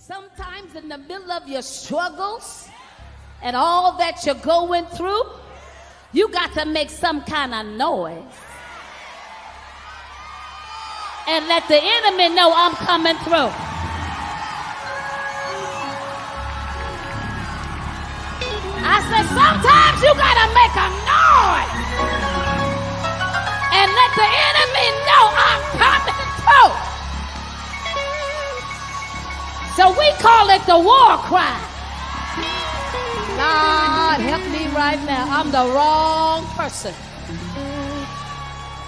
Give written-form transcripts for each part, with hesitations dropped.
Sometimes in the middle of your struggles and all that you're going through, you got to make some kind of noise and let the enemy know I'm coming through. I said, sometimes you got to make a noise and let the enemy know I'm coming through. So we call it the war cry. God, help me right now. I'm the wrong person.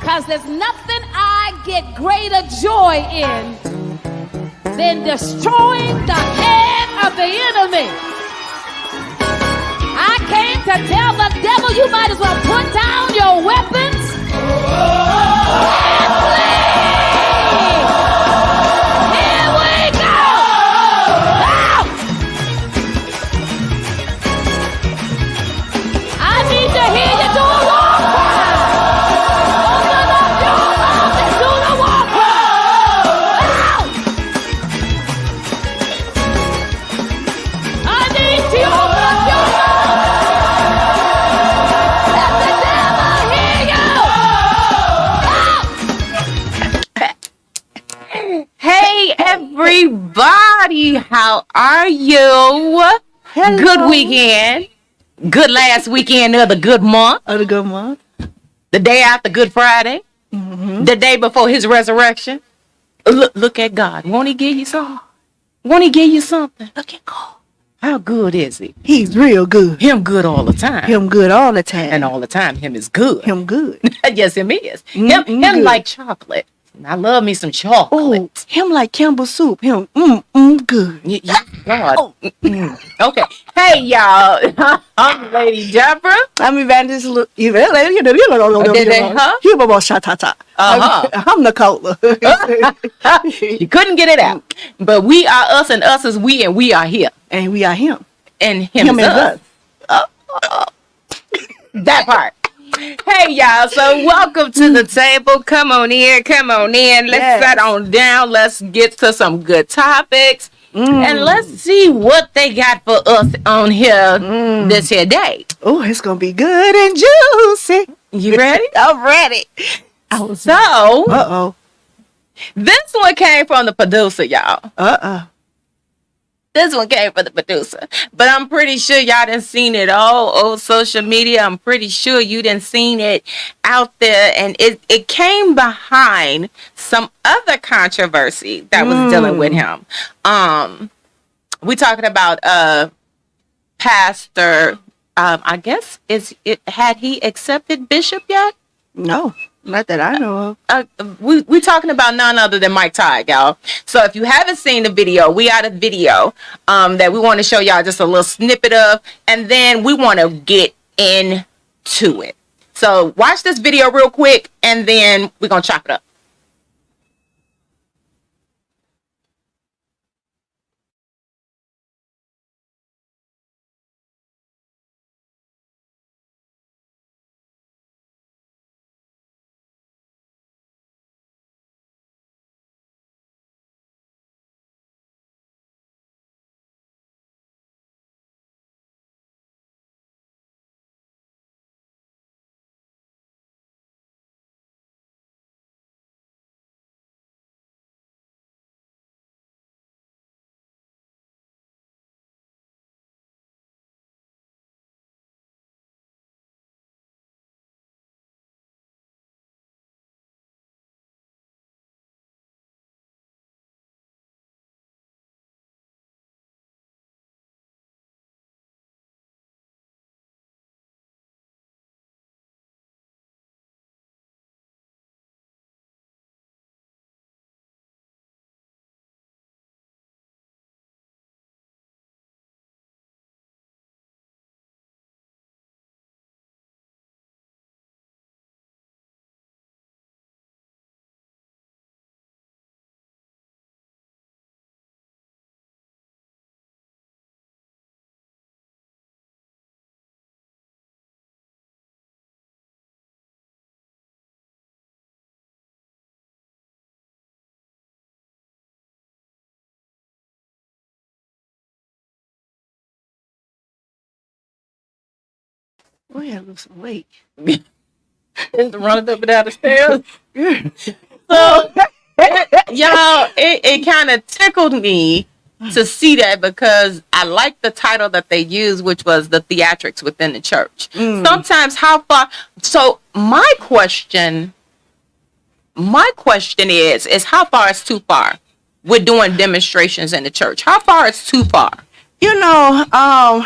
Because there's nothing I get greater joy in than destroying the head of the enemy. I came to tell the devil you might as well put down your weapons and flee. Here we go. Out. I need to hear you do a war cry. Open up your mouth and do the war cry. Out. I need to open up your mouth. Let the devil hear you. Out. Hey everybody, how are you? Hello. Good weekend. Good last weekend of the good month. Of the good month. The day after Good Friday. Mm-hmm. The day before his resurrection. Look at God. Won't he give you something? Won't he give you something? Look at God. How good is he? He's real good. Him good all the time. Him good all the time. And all the time, him is good. Him good. Yes, him is. Mm, Him good. like chocolate. And I love me some chocolate. Oh, him like Campbell soup. Him good. God. Oh. Okay. Hey, y'all. I'm Lady Deborah. I'm Evangelist. Did they, huh? I'm Nicola. You couldn't get it out. But we are us and us is we and we are here. And we are him. And him is us. That part. Hey, y'all. So welcome to the table. Come on in. Come on in. Let's Yes. sit on down. Let's get to some good topics. And let's see what they got for us on here this here day. Oh, it's going to be good and juicy. You ready? I'm ready. So, Uh-oh. this one came from the producer, y'all. This one came from the producer. But I'm pretty sure y'all done seen it all over social media. I'm pretty sure you done seen it out there. And it came behind some other controversy that was dealing with him. We talking about Pastor, I guess, had he accepted Bishop yet? No, not that I know of. We talking about none other than Mike Todd, y'all. So if you haven't seen the video, we got a video that we want to show y'all just a little snippet of, and then we want to get into it. So watch this video real quick, and then we're gonna chop it up. Oh, yeah, lose some weight. Running up and down the stairs. So, y'all, it kind of tickled me to see that because I like the title that they used, which was the theatrics within the church. Sometimes how far? So my question is how far is too far? We're doing demonstrations in the church. How far is too far? God,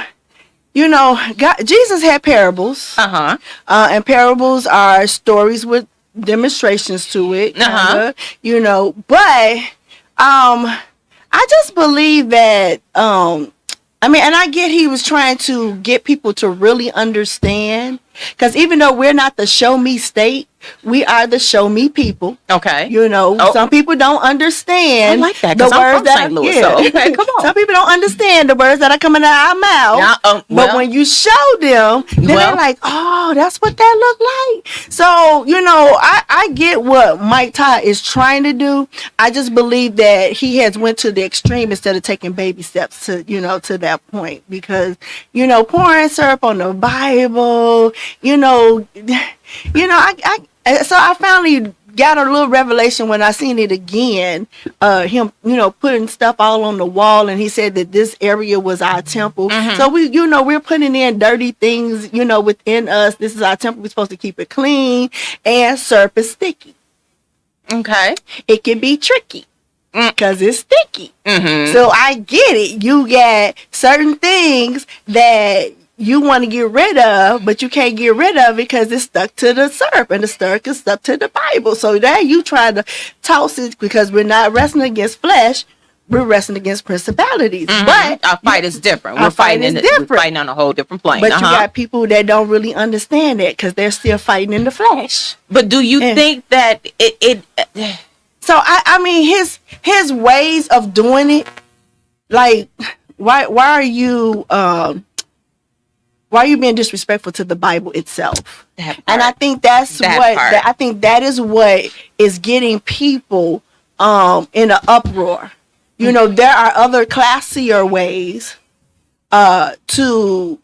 Jesus had parables. And parables are stories with demonstrations to it. But I just believe that and I get he was trying to get people to really understand, because even though we're not the show me state, we are the show me people. Okay. Some people don't understand. I like that, the words I'm from that St. Louis. So okay, come on. Some people don't understand the words that are coming out of our mouth. But when you show them, then they're like, oh, that's what that look like. So, I get what Mike Todd is trying to do. I just believe that he has went to the extreme instead of taking baby steps to that point, because pouring syrup on the Bible, so I finally got a little revelation when I seen it again. Him, putting stuff all on the wall, and he said that this area was our temple. So we're putting in dirty things, within us. This is our temple. We're supposed to keep it clean, and syrup is sticky. Okay, it can be tricky. Because it's sticky. So I get it. You got certain things that you want to get rid of, but you can't get rid of it because it's stuck to the syrup, and the syrup is stuck to the Bible. So now you try to toss it, because we're not wrestling against flesh. We're wrestling against principalities. But our fight is different. We're fighting on a whole different plane. But you got people that don't really understand that, because they're still fighting in the flesh. But do you think that it so I mean his ways of doing it, like why are you being disrespectful to the Bible itself? And I think I think that is what is getting people in an uproar. There are other classier ways to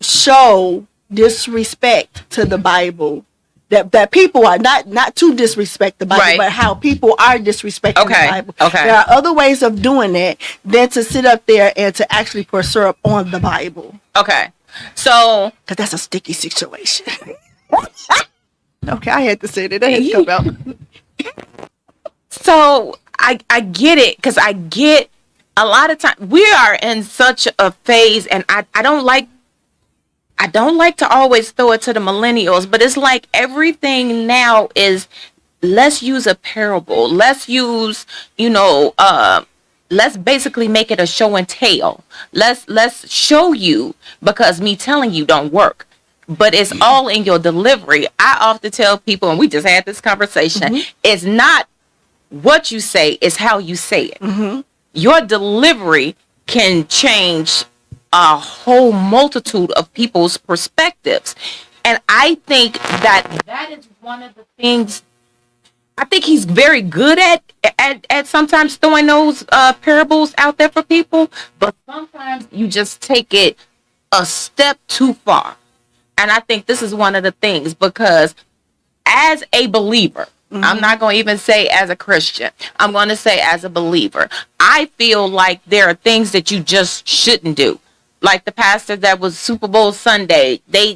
show disrespect to the Bible. That people are not to disrespect the Bible, but how people are disrespecting the Bible. There are other ways of doing that than to sit up there and to actually pour syrup on the Bible. Okay. So, because that's a sticky situation. Okay, I had to say that. That had to come out. So I get it, because I get a lot of time we are in such a phase, and I don't like to always throw it to the millennials, but it's like everything now is, let's use a parable. Let's use, let's basically make it a show and tell. Let's show you, because me telling you don't work. But it's all in your delivery. I often tell people, and we just had this conversation, it's not what you say, it's how you say it. Your delivery can change a whole multitude of people's perspectives. And I think that is one of the things I think he's very good at sometimes throwing those parables out there for people, but sometimes you just take it a step too far. And I think this is one of the things, because as a believer, I'm not going to even say as a Christian, I'm going to say as a believer, I feel like there are things that you just shouldn't do. Like the pastor that was Super Bowl Sunday, they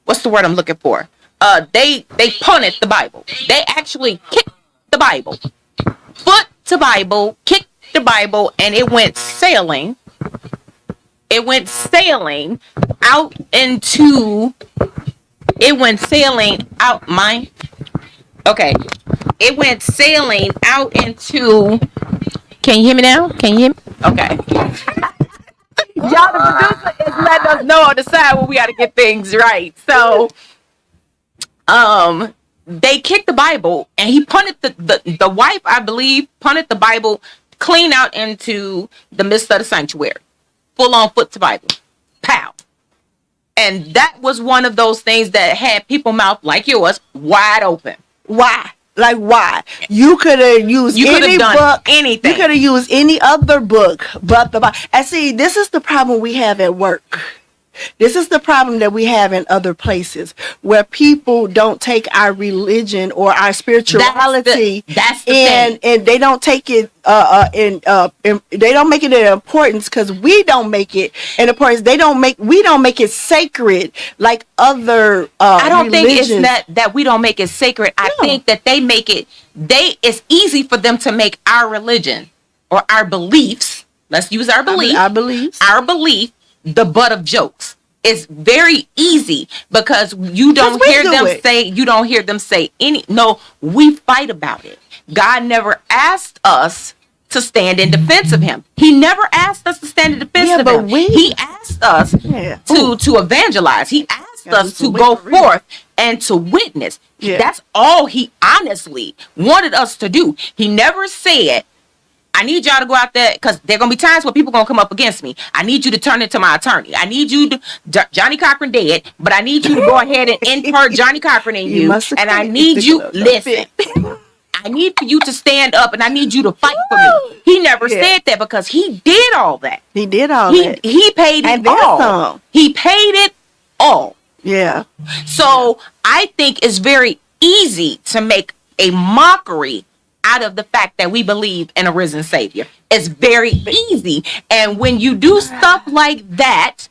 what's the word I'm looking for? They punted the Bible. They actually kicked the Bible. Foot to Bible, kicked the Bible, and it went sailing. It went sailing out into It went sailing out It went sailing out into. Can you hear me now? Can you hear me? Okay. Y'all, the producer is letting us know on the side where we got to get things right. So, they kicked the Bible, and he punted the wife, I believe, punted the Bible clean out into the midst of the sanctuary, full on foot to Bible, pow. And that was one of those things that had people mouth like yours wide open. Why? Like, why? You could have used any book, anything. You could have used any other book but the Bible. And see, this is the problem we have at work. This is the problem that we have in other places where people don't take our religion or our spirituality and they don't take it they don't make it an importance because we don't make it an importance. We don't make it sacred like other I don't religions. Think it's that we don't make it sacred. I think that they make it it's easy for them to make our religion or our beliefs, let's use our belief, the butt of jokes. It's very easy because you don't hear them say any. No, we fight about it. God never asked us to stand in defense of him. He never asked us to stand in defense of him. He asked us to evangelize. He asked us to go forth and to witness. That's all he honestly wanted us to do. He never said, I need y'all to go out there because there are going to be times where people going to come up against me. I need you to turn into my attorney. I need you to, Johnny Cochran dead, but I need you to go ahead and impart Johnny Cochran in you. And I need you, listen, I need for you to stand up and I need you to fight for me. He never said that because he did all that. He did all that. He paid it all. He paid it all. Yeah. So I think it's very easy to make a mockery out of the fact that we believe in a risen Savior. It's very easy. And when you do stuff like that,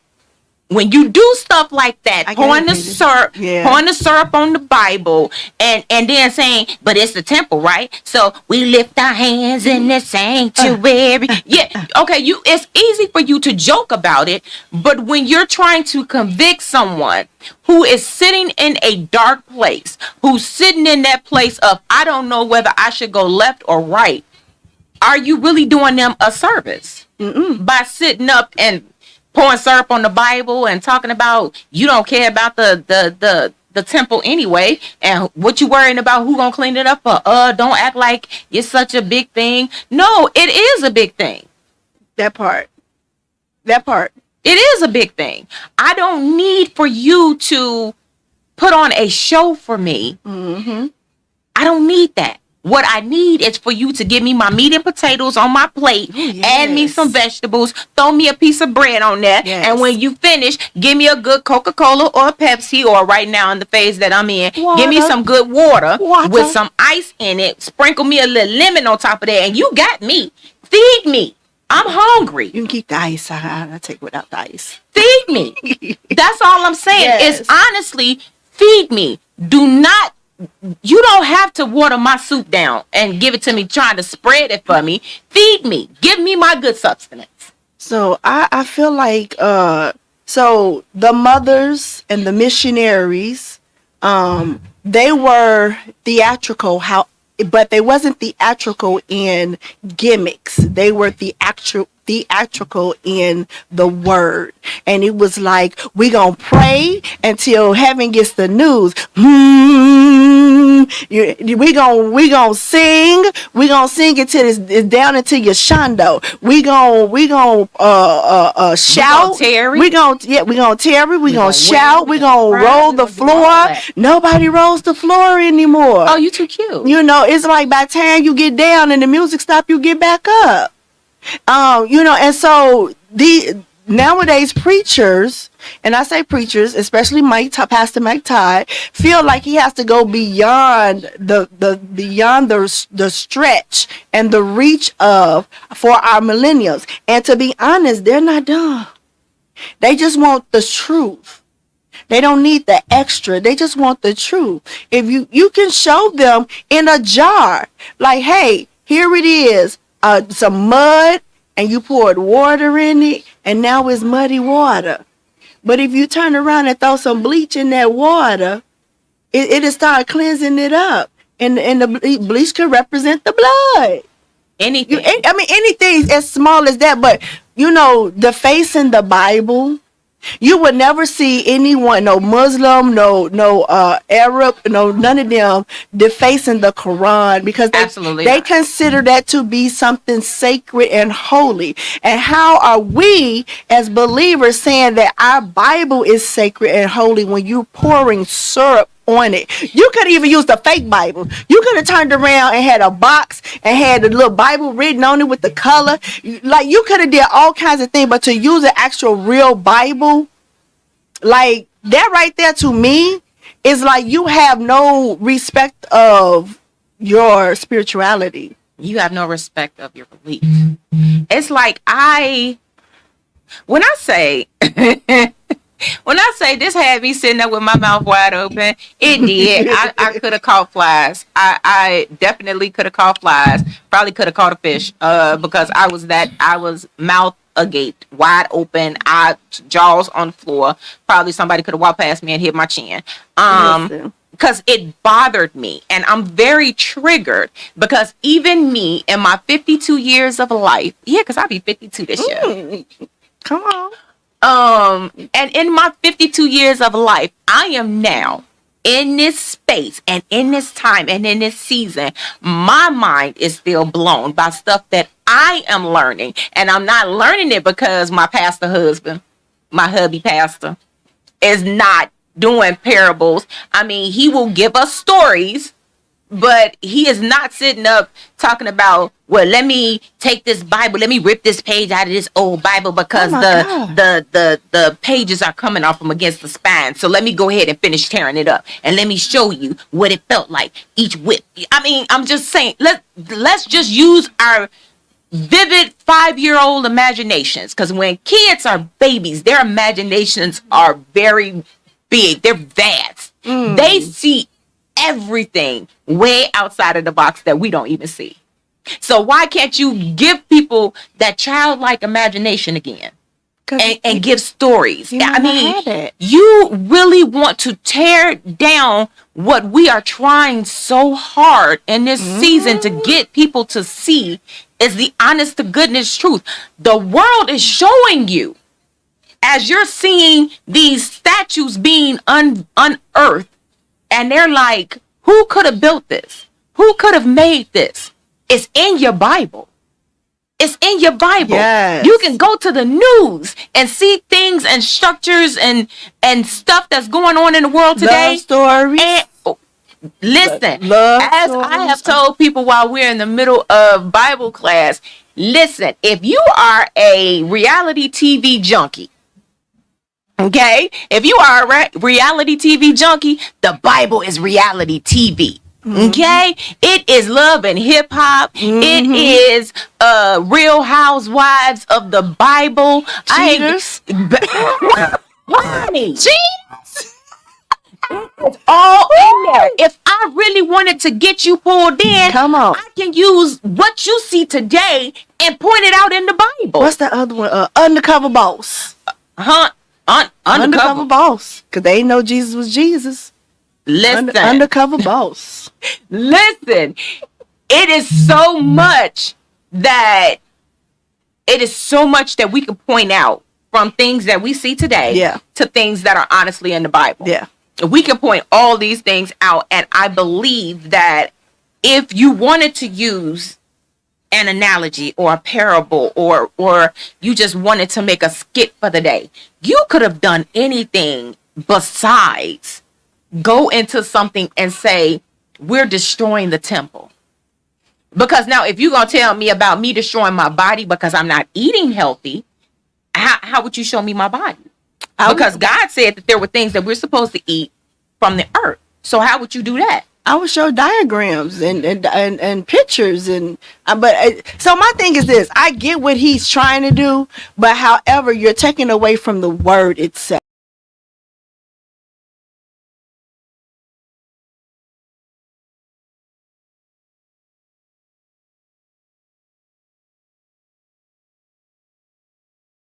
pouring the syrup on the Bible and then saying, but it's the temple, right? So we lift our hands in the sanctuary. It's easy for you to joke about it, but when you're trying to convict someone who is sitting in a dark place, who's sitting in that place of, I don't know whether I should go left or right, are you really doing them a service by sitting up and pouring syrup on the Bible and talking about you don't care about the temple anyway, and what you worrying about who gonna clean it up for? Don't act like it's such a big thing. No, it is a big thing. That part. It is a big thing. I don't need for you to put on a show for me. I don't need that. What I need is for you to give me my meat and potatoes on my plate, add me some vegetables, throw me a piece of bread on there, and when you finish, give me a good Coca-Cola or a Pepsi, or right now in the phase that I'm in, give me some good water with some ice in it, sprinkle me a little lemon on top of that, and you got me. Feed me. I'm hungry. You can keep the ice. I'll take without the ice. Feed me. That's all I'm saying. It's honestly, feed me. You don't have to water my soup down and give it to me trying to spread it for me. Feed me. Give me my good sustenance. So I feel like so the mothers and the missionaries, they were theatrical, but they wasn't theatrical in gimmicks. They were theatrical in the word. And it was like, we gonna pray until heaven gets the news. We gonna sing. We gonna sing until it's down into your shando. We gonna shout. We gonna tarry. We gonna shout. We gonna roll the floor. Nobody rolls the floor anymore. Oh, you too cute. You know, it's like by the time you get down and the music stop, you get back up. And so the nowadays preachers, and I say preachers, especially Pastor Mike Todd, feel like he has to go beyond the stretch and the reach for our millennials. And to be honest, they're not dumb. They just want the truth. They don't need the extra. They just want the truth. If you can show them in a jar, like, hey, here it is, some mud, and you poured water in it, and now it's muddy water. But if you turn around and throw some bleach in that water, it'll start cleansing it up. And the bleach could represent the blood. Anything. Anything as small as that. But, the face in the Bible, you would never see anyone, no Muslim, no Arab, none of them defacing the Quran, because they consider that to be something sacred and holy. And how are we as believers saying that our Bible is sacred and holy when you're pouring syrup on it. You could even use the fake Bible. You could have turned around and had a box and had a little Bible written on it with the color. Like, you could have did all kinds of things, but to use an actual real Bible, like that right there, to me, is like you have no respect of your spirituality. You have no respect of your belief. It's like when I say this had me sitting there with my mouth wide open, it did. I could have caught flies. I definitely could have caught flies. Probably could have caught a fish. Because I was mouth agape, wide open, jaws on the floor. Probably somebody could have walked past me and hit my chin. Because it bothered me, and I'm very triggered, because even me in my 52 years of life, because I'll be 52 this year. Come on. And in my 52 years of life, I am now in this space and in this time and in this season. My mind is still blown by stuff that I am learning, and I'm not learning it because my pastor husband, my hubby pastor, is not doing parables. I mean, he will give us stories, but he is not sitting up talking about, well, let me take this Bible, let me rip this page out of this old Bible because the pages are coming off from against the spine. So let me go ahead and finish tearing it up, and let me show you what it felt like each whip. I mean, I'm just saying, let's just use our vivid 5-year-old imaginations, because when kids are babies, their imaginations are very big. They're vast. They see everything way outside of the box that we don't even see. So why can't you give people that childlike imagination again and give stories? I mean, you really want to tear down what we are trying so hard in this season to get people to see is the honest to goodness truth. The world is showing you, as you're seeing these statues being unearthed, and they're like, who could have built this? Who could have made this? It's in your Bible. It's in your Bible. Yes. You can go to the news and see things and structures and stuff that's going on in the world today. Love stories. And listen, Love as stories. I have told people while we're in the middle of Bible class, listen, if you are a reality TV junkie, okay, if you are a reality TV junkie, the Bible is reality TV. Okay, it is love and hip hop. It is Real Housewives of the Bible. Cheaters. It's all in there. If I really wanted to get you pulled in, come on, I can use what you see today and point it out in the Bible. What's the other one? Undercover Boss. Undercover Boss. Because they didn't know Jesus was Jesus. Listen. Undercover Boss. Listen. It is so much that we can point out, from things that we see today to things that are honestly in the Bible. Yeah. We can point all these things out, and I believe that if you wanted to use an analogy or a parable, or you just wanted to make a skit for the day, you could have done anything besides go into something and say, we're destroying the temple. Because now, if you're going to tell me about me destroying my body because I'm not eating healthy, how would you show me my body? Because God said that there were things that we're supposed to eat from the earth. So how would you do that? I would show diagrams and pictures so my thing is this: I get what he's trying to do, but however, you're taking away from the word itself.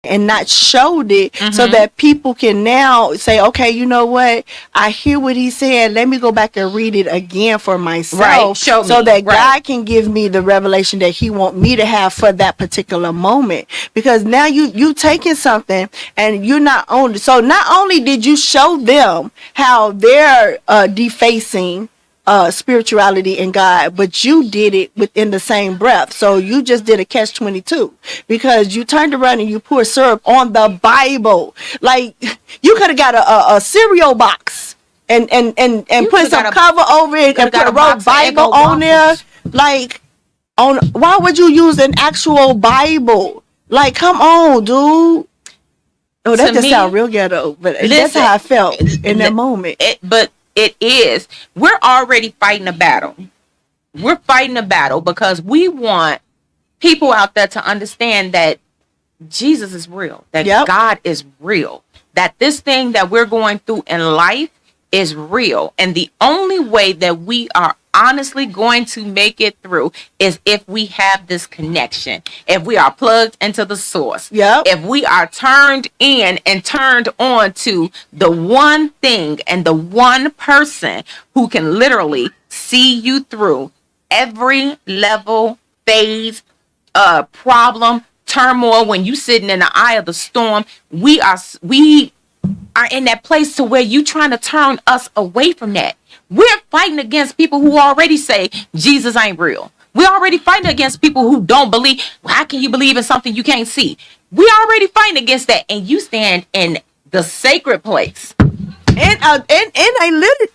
And not showed it so that people can now say, okay, you know what? I hear what he's saying. Let me go back and read it again for myself. Right. Show me. So that God can give me the revelation that he want me to have for that particular moment. Because now you taking something and you're not only did you show them how they're defacing spirituality and God, but you did it within the same breath. So you just did a catch-22, because you turned around and you poured syrup on the Bible. Like, you could have got a cereal box and put some cover over it and put a road Bible on there. Like, why would you use an actual Bible? Like, come on, dude. Oh, that just sounds real ghetto, but that's how I felt in that moment. But it is. We're already fighting a battle. We're fighting a battle because we want people out there to understand that Jesus is real, that God is real, that this thing that we're going through in life is real. And the only way that we are honestly going to make it through is if we have this connection, if we are plugged into the source, if we are turned in and turned on to the one thing and the one person who can literally see you through every level, phase, problem, turmoil. When you sitting in the eye of the storm, we are in that place to where you trying to turn us away from that. We're fighting against people who already say Jesus ain't real. We're already fighting against people who don't believe. Well, how can you believe in something you can't see? We already fighting against that, and you stand in the sacred place in a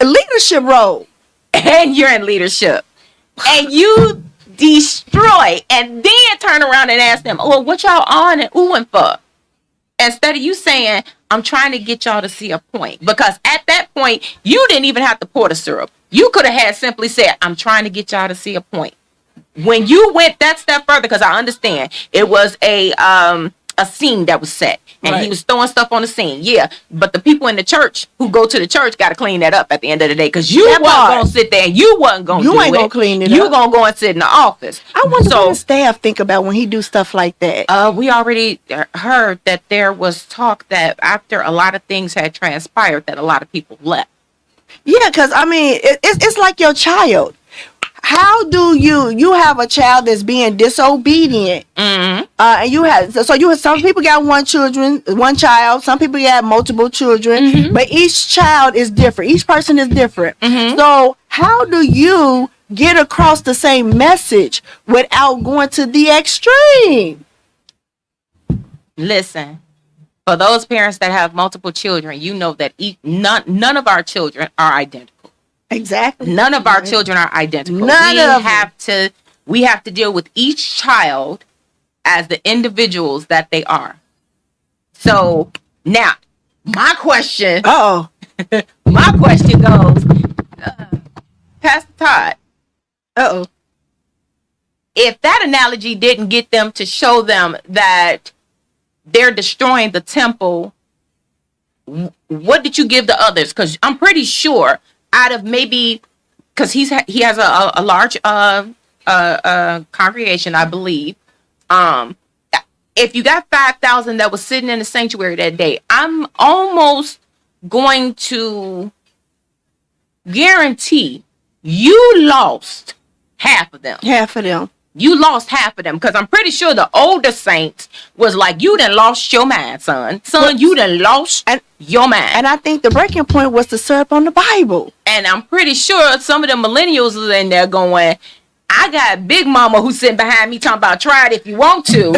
leadership role, and you're in leadership, and you destroy, and then turn around and ask them, "Oh, what y'all on and oohing for?" Instead of you saying, "I'm trying to get y'all to see a point," because at that point you didn't even have to pour the syrup. You could have had simply said, "I'm trying to get y'all to see a point." When you went that step further, because I understand it was a scene that was set, and he was throwing stuff on the scene. Yeah, but the people in the church who go to the church got to clean that up at the end of the day, because you wasn't gonna sit there and you wasn't gonna do it. You ain't gonna clean it up. You gonna go and sit in the office. I wonder what the staff think about when he do stuff like that. We already heard that there was talk that after a lot of things had transpired, that a lot of people left. Yeah, because I mean, it's like your child. How do you have a child that's being disobedient? Mm-hmm. And you have some people got one child, some people got multiple children, mm-hmm. but each child is different. Each person is different. Mm-hmm. So how do you get across the same message without going to the extreme? Listen, for those parents that have multiple children, you know that none of our children are identical. Exactly. None of our children are identical. We have to deal with each child as the individuals that they are. So now, my question. My question goes, Pastor Todd. If that analogy didn't get them to show them that they're destroying the temple, what did you give the others? Because I'm pretty sure, out of maybe, because he has a large congregation, I believe. If you got 5,000 that was sitting in the sanctuary that day, I'm almost going to guarantee you lost half of them. You lost half of them, because I'm pretty sure the older saints was like, "You done lost your mind, son. You done lost your mind." And I think the breaking point was the syrup on the Bible. And I'm pretty sure some of the millennials are in there going, "I got Big Mama who's sitting behind me talking about try it if you want to.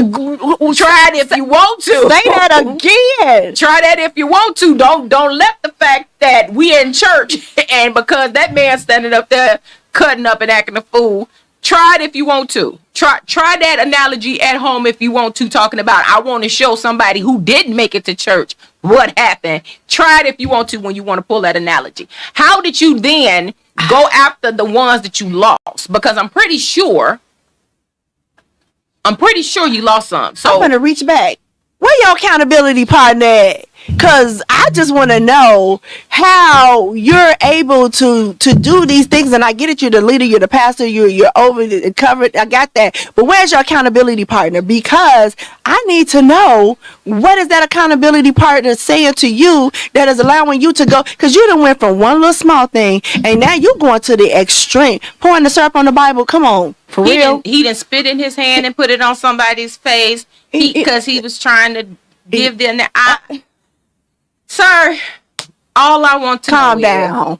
Try it if you want to. Say that again. Try that if you want to. Don't let the fact that we in church and because that man standing up there cutting up and acting a fool. Try it if you want to. Try that analogy at home if you want to, talking about, I want to show somebody who didn't make it to church what happened. Try it if you want to when you want to pull that analogy. How did you then go after the ones that you lost? Because I'm pretty sure you lost some. So I'm going to reach back. Where your accountability partner at? Because I just want to know how you're able to do these things. And I get it, you're the leader, you're the pastor, you're over the covered. I got that. But where's your accountability partner? Because I need to know, what is that accountability partner saying to you that is allowing you to go? Because you done went from one little small thing and now you're going to the extreme. Pouring the syrup on the Bible. Come on. For real. He didn't spit in his hand and put it on somebody's face because he was trying to give them Sir, all I want to calm down.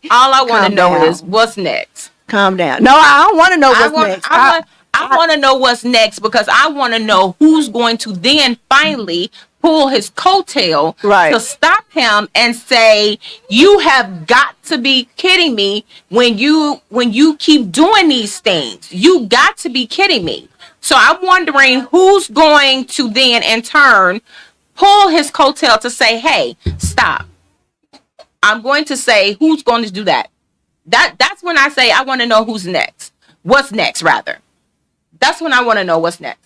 All I want to know is what's next. Calm down. No, I don't want to know what's next. I want to know what's next, because I want to know who's going to then finally pull his coattail right. to stop him and say, you have got to be kidding me when you keep doing these things. You got to be kidding me. So I'm wondering who's going to then in turn pull his coattail to say, hey, stop. I'm going to say, who's going to do that? That's when I say I want to know who's next. What's next, rather. That's when I want to know what's next.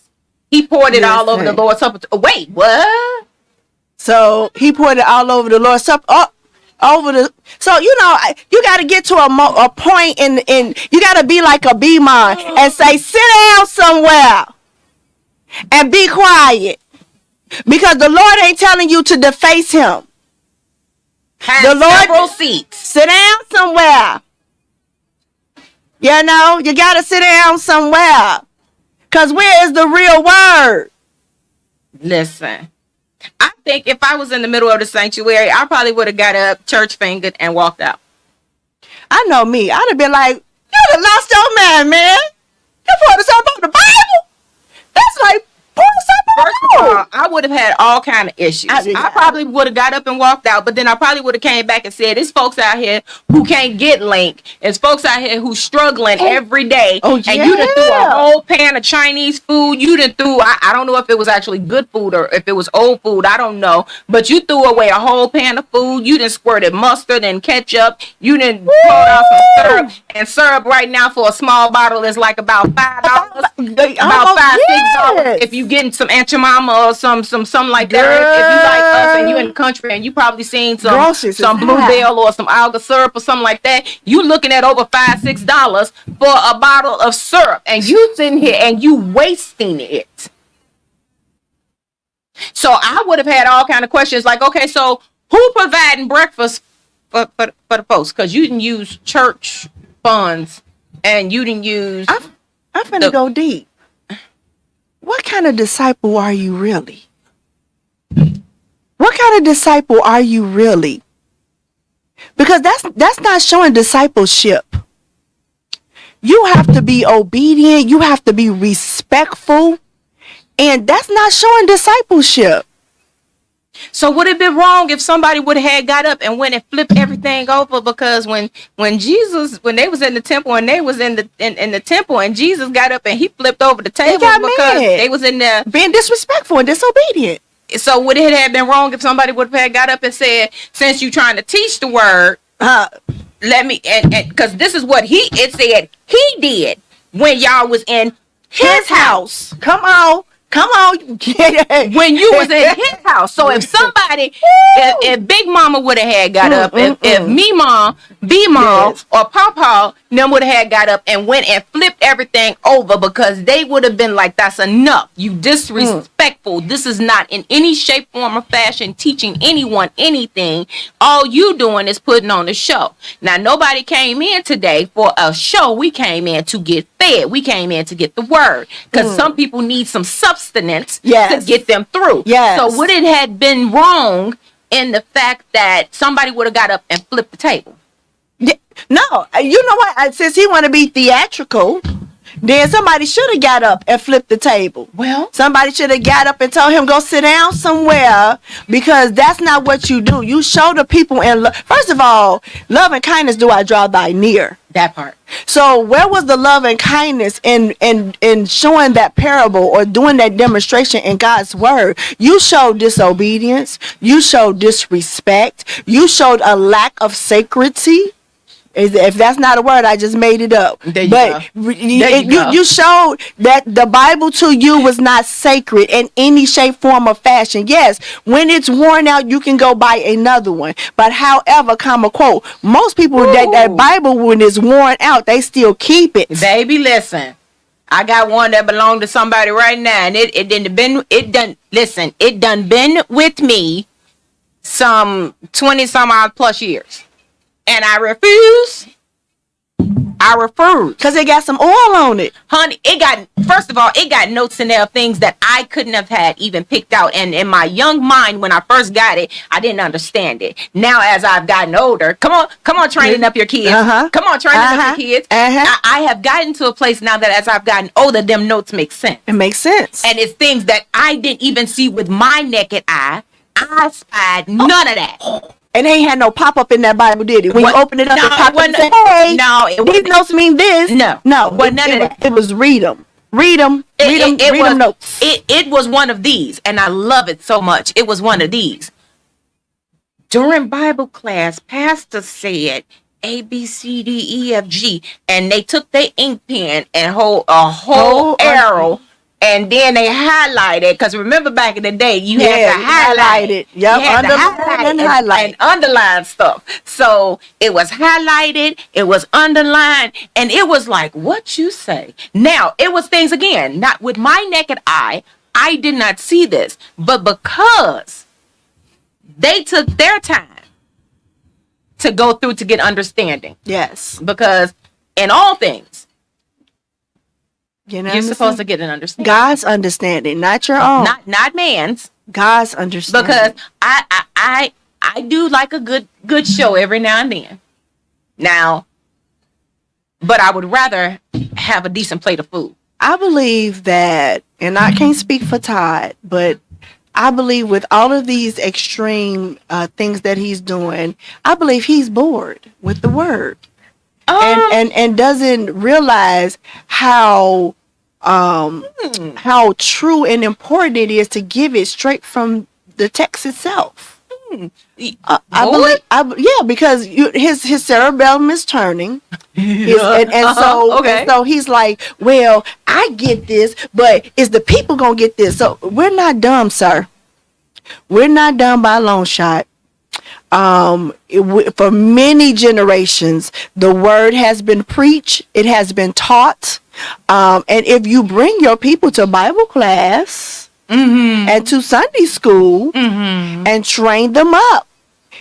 He poured it all over the Lord's Supper. Wait, what? So he poured it all over the Lord's Supper. So you got to get to a point in you got to be like a bee-man and say, sit down somewhere and be quiet, because the Lord ain't telling you to deface him. The Lord several seats. Sit down somewhere. You got to sit down somewhere, because where is the real word? Listen. I think if I was in the middle of the sanctuary, I probably would have got up, church fingered, and walked out. I know me. I'd have been like, you done lost your mind, man. You poured us up on the Bible. That's like pouring us up on First of all, I would have had all kind of issues. I probably would have got up and walked out, but then I probably would have came back and said, there's folks out here who can't get link. There's folks out here who's struggling every day. Oh, yeah. And you done threw a whole pan of Chinese food. You done threw, I don't know if it was actually good food or if it was old food. I don't know. But you threw away a whole pan of food. You done squirted mustard and ketchup. You done poured out some syrup. And syrup right now for a small bottle is like about $5. About $5-6 if you getting some Aunt Your Mama or something like that. If you like us and you in the country and you probably seen some Bluebell or some alga syrup or something like that, you looking at over $5-6 for a bottle of syrup, and you sitting here and you wasting it. So I would have had all kind of questions like, okay, so who providing breakfast for the folks? Because you didn't use church funds and you didn't use. I'm finna go deep. What kind of disciple are you really? What kind of disciple are you really? Because that's not showing discipleship. You have to be obedient. You have to be respectful. And that's not showing discipleship. So would it be wrong if somebody would have got up and went and flipped everything over? Because when they was in the temple and they was in the temple and Jesus got up and he flipped over the table because they was in there being disrespectful and disobedient. So would it have been wrong if somebody would have got up and said, since you trying to teach the word, let me, and because this is what it said he did when y'all was in his house. Come on. When you was in his house. So if somebody, if Big Mama would have had got up, if me mom, B mom, or Papa, them would have had got up and went and flipped everything over, because they would have been like, that's enough. You disrespectful. This is not in any shape, form, or fashion teaching anyone anything. All you doing is putting on a show. Now, nobody came in today for a show. We came in to get fed. We came in to get the word, because some people need some substance to get them through. So would it have been wrong in the fact that somebody would have got up and flipped the table? No, you know what? Since he want to be theatrical, then somebody should have got up and flipped the table. Well, somebody should have got up and told him, go sit down somewhere, because that's not what you do. You show the people in love. First of all, love and kindness do I draw thy near. That part. So where was the love and kindness in showing that parable or doing that demonstration in God's word? You showed disobedience. You showed disrespect. You showed a lack of sacredity. If that's not a word, I just made it up. You showed that the Bible to you was not sacred in any shape, form, or fashion. Yes, when it's worn out, you can go buy another one. But however, quote, most people that Bible, when it's worn out, they still keep it. Baby, listen. I got one that belonged to somebody right now, and it done been with me some 20 some odd plus years. And I refuse our fruit. Because it got some oil on it. Honey, first of all, it got notes in there of things that I couldn't have had even picked out. And in my young mind, when I first got it, I didn't understand it. Now, as I've gotten older, come on, training up your kids. Come on, training up your kids. I have gotten to a place now that as I've gotten older, them notes make sense. It makes sense. And it's things that I didn't even see with my naked eye. I spied none of that. And they ain't had no pop up in that Bible, did it? When you open it up, no, it pop up and say, "Hey, no, these notes mean this." No, none of that. It was read them notes. It was one of these, and I love it so much. It was one of these. During Bible class, Pastor said A, B, C, D, E, F, G, and they took their ink pen and hold a whole arrow. And then they highlighted, because remember back in the day, you had to highlight it. Yep, highlight and underline stuff. So it was highlighted, it was underlined, and it was like, what you say? Now, it was things, again, not with my naked eye, I did not see this. But because they took their time to go through to get understanding. Yes. Because in all things, you're supposed to get an understanding. God's understanding, not your own. Not man's. God's understanding. Because I do like a good show every now and then. Now, but I would rather have a decent plate of food. I believe that, and I can't speak for Todd, but I believe with all of these extreme things that he's doing, I believe he's bored with the word. And doesn't realize how true and important it is to give it straight from the text itself. I believe, because his cerebellum is turning, so he's like, well, I get this, but is the people gonna get this? So we're not dumb, sir. We're not dumb by a long shot. For many generations, the word has been preached, it has been taught, and if you bring your people to Bible class and to Sunday school and train them up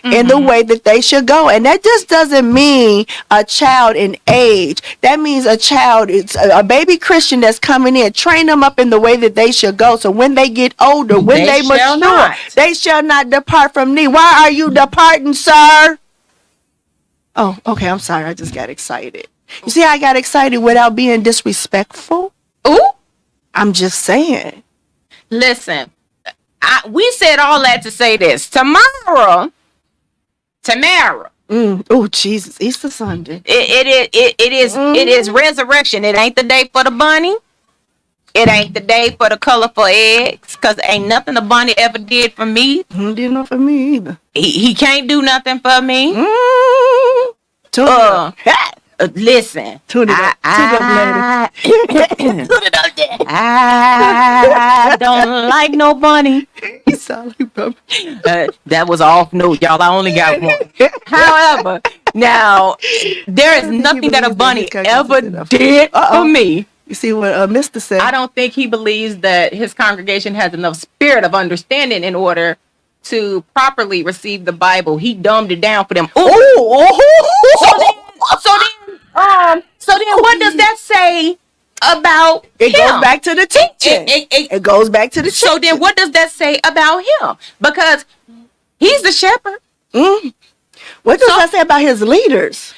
in the way that they should go, and that just doesn't mean a child in age. That means a child, it's a baby Christian that's coming in. Train them up in the way that they should go, so when they get older, when they mature, they shall not depart from thee. Why are you departing, sir? Oh, okay, I'm sorry, I just got excited. You see, I got excited without being disrespectful. Ooh, I'm just saying. Listen, we said all that to say this. Tamara. Oh, Jesus, Easter Sunday. It is resurrection. It ain't the day for the bunny. It ain't the day for the colorful eggs, because ain't nothing the bunny ever did for me. He did nothing for me either. He can't do nothing for me. Listen. Tune it up. I don't like no bunny. That was off note, y'all. I only got one. However, now there is nothing that a bunny ever did for me. You see what Mr. said? I don't think he believes that his congregation has enough spirit of understanding in order to properly receive the Bible. He dumbed it down for them. So then what does that say about it? Him? Goes back to the teaching. It goes back to the teaching. So then what does that say about him? Because he's the shepherd. What does that say about his leaders?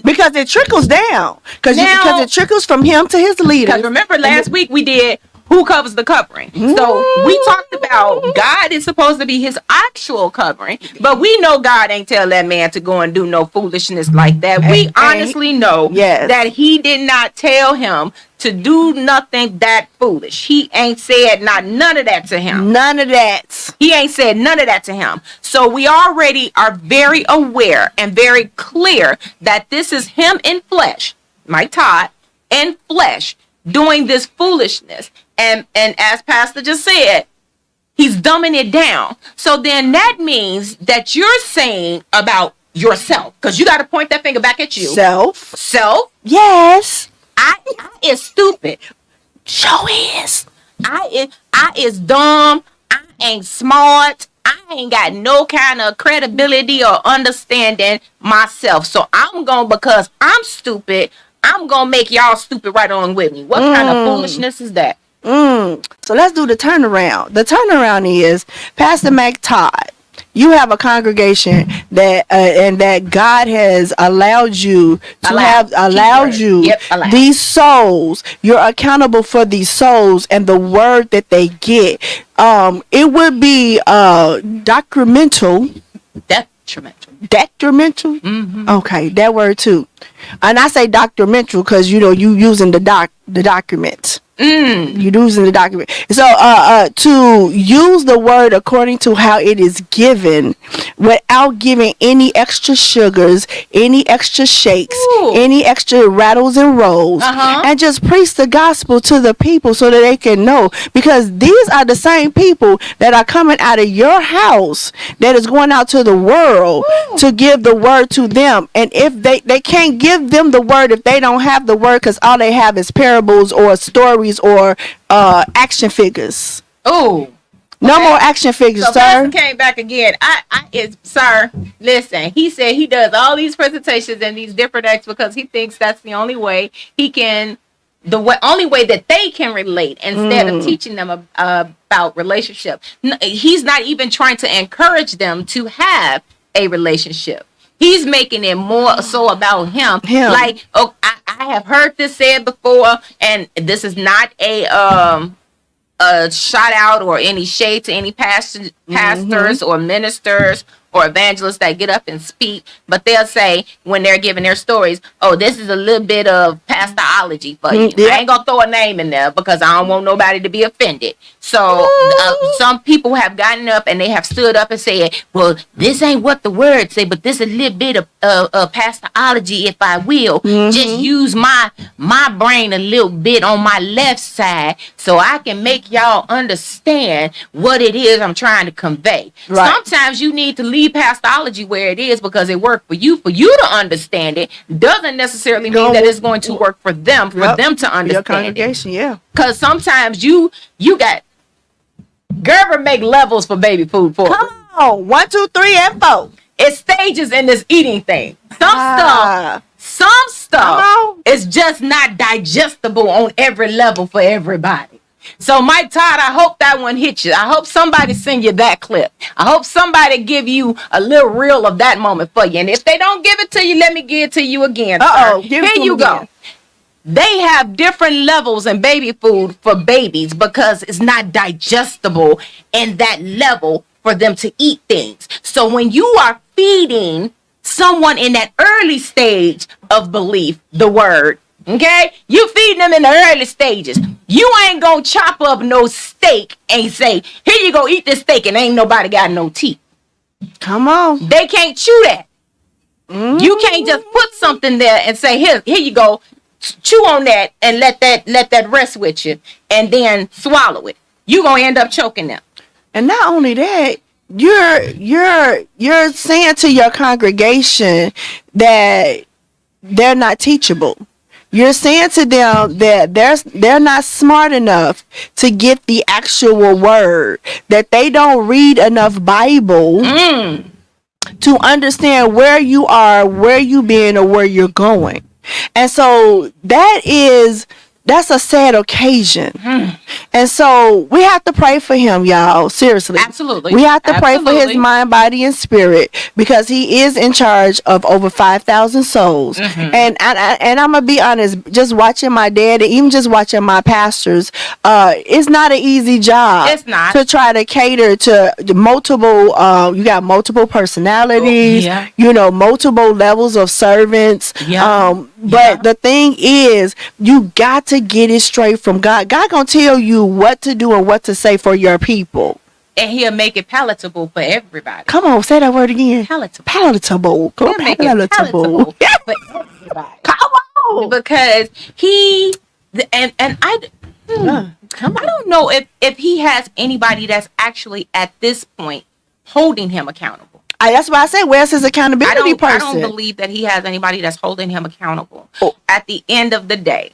Because it trickles down. Because it trickles from him to his leaders. Because remember last week we did who covers the covering. So we talked about God is supposed to be his actual covering, but we know God ain't tell that man to go and do no foolishness like that. We honestly know that he did not tell him to do nothing that foolish. He ain't said none of that to him. None of that. He ain't said none of that to him. So we already are very aware and very clear that this is him in flesh, Mike Todd, in flesh, doing this foolishness. And as Pastor just said, he's dumbing it down. So then that means that you're saying about yourself, because you got to point that finger back at you. Self. Yes. I is stupid. Sure is. I is dumb. I ain't smart. I ain't got no kind of credibility or understanding myself. So I'm going, because I'm stupid, I'm going to make y'all stupid right along with me. What kind of foolishness is that? So let's do the turnaround. The turnaround is, Pastor Todd, you have a congregation that and that God has allowed you to these souls. You're accountable for these souls and the word that they get. It would be detrimental. Mm-hmm. Okay, that word too. And I say detrimental because you using the document. You're using the document. So to use the word according to how it is given, without giving any extra sugars, any extra shakes, any extra rattles and rolls, and just preach the gospel to the people so that they can know, because these are the same people that are coming out of your house that is going out to the world to give the word to them. And if they can't give them the word if they don't have the word, because all they have is parables or stories or action figures. No more action figures, so sir. Pastor came back again. Sir, listen. He said he does all these presentations and these different acts because he thinks that's the only way he can, only way that they can relate, instead of teaching them about relationship. He's not even trying to encourage them to have a relationship. He's making it more so about him. Like, I have heard this said before, and this is not a shout out or any shade to any pastors or ministers or evangelists that get up and speak, but they'll say when they're giving their stories, this is a little bit of pastorology for you. I ain't gonna throw a name in there because I don't want nobody to be offended. So some people have gotten up and they have stood up and said, well, this ain't what the word say, but this is a little bit of pastorology, if I will. Just use my brain a little bit on my left side so I can make y'all understand what it is I'm trying to convey. Right. Sometimes you need to leave pastorology where it is because it worked for you to understand it. Doesn't necessarily mean that it's going to work for them, them to understand your congregation, it. Because sometimes you got Gerber make levels for baby food for Come on, 1, 2, 3, and 4. It's stages in this eating thing. Some stuff is just not digestible on every level for everybody. So, Mike Todd, I hope that one hit you. I hope somebody send you that clip. I hope somebody give you a little reel of that moment for you. And if they don't give it to you, let me give it to you again. Here you go. They have different levels in baby food for babies because it's not digestible in that level for them to eat things. So when you are feeding someone in that early stage of belief, the word, okay, you feeding them in the early stages. You ain't gonna chop up no steak and say, here you go, eat this steak, and ain't nobody got no teeth. Come on. They can't chew that. You can't just put something there and say, here you go, chew on that and let that rest with you and then swallow it. You gonna end up choking them. And not only that, you're saying to your congregation that they're not teachable. You're saying to them that they're not smart enough to get the actual word, that they don't read enough Bible to understand where you are, where you been, or where you're going. And so that's a sad occasion. And so we have to pray for him, y'all. Seriously. Absolutely. We have to pray for his mind, body, and spirit, because he is in charge of over 5,000 souls. And I'm going to be honest, just watching my dad and even just watching my pastors, it's not an easy job. It's not. To try to cater to multiple, you got multiple personalities, multiple levels of servants. But the thing is, you got to get it straight from God. God gonna tell you what to do and what to say for your people. And he'll make it palatable for everybody. Come on, say that word again. Palatable. Palatable. He'll make it palatable for everybody. Come on. Because I don't know if he has anybody that's actually at this point holding him accountable. That's why I say, where's his accountability person? I don't believe that he has anybody that's holding him accountable. At the end of the day,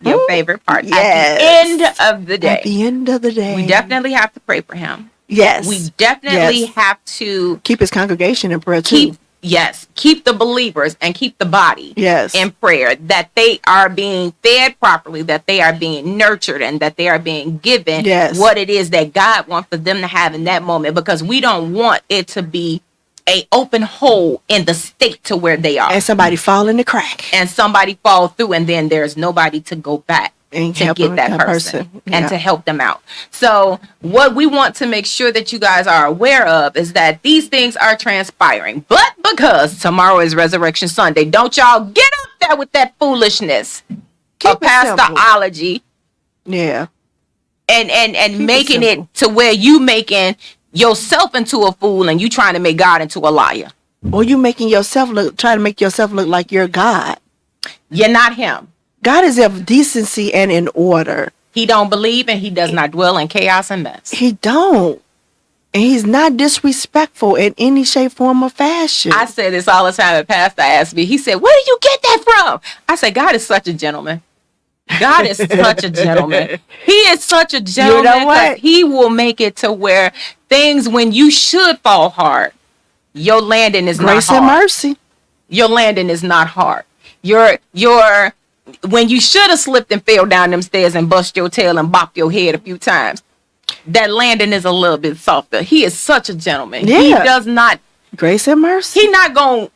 your favorite part. Yes. At the end of the day. At the end of the day. We definitely have to pray for him. Yes. We definitely have to keep his congregation in prayer too. Yes, keep the believers and keep the body in prayer, that they are being fed properly, that they are being nurtured, and that they are being given what it is that God wants for them to have in that moment, because we don't want it to be a open hole in the state to where they are. And somebody fall in the crack. And somebody fall through, and then there's nobody to go back and to get that person and to help them out. So what we want to make sure that you guys are aware of is that these things are transpiring. But because tomorrow is Resurrection Sunday, don't y'all get up there with that foolishness of pastorology. Yeah. And making it to where you making yourself into a fool and you trying to make God into a liar. Or you trying to make yourself look like you're God. You're not him. God is of decency and in order. He don't believe, and he does not dwell in chaos and mess. He don't. And he's not disrespectful in any shape, form, or fashion. I say this all the time. And Pastor asked me, he said, where do you get that from? I said, God is such a gentleman. God is such a gentleman. He is such a gentleman. You know what? He will make it to where things, when you should fall hard, your landing is not hard. Grace and mercy. Your landing is not hard. When you should have slipped and fell down them stairs and bust your tail and bopped your head a few times, that landing is a little bit softer. He is such a gentleman. Yeah. He does not. Grace and mercy. He not going to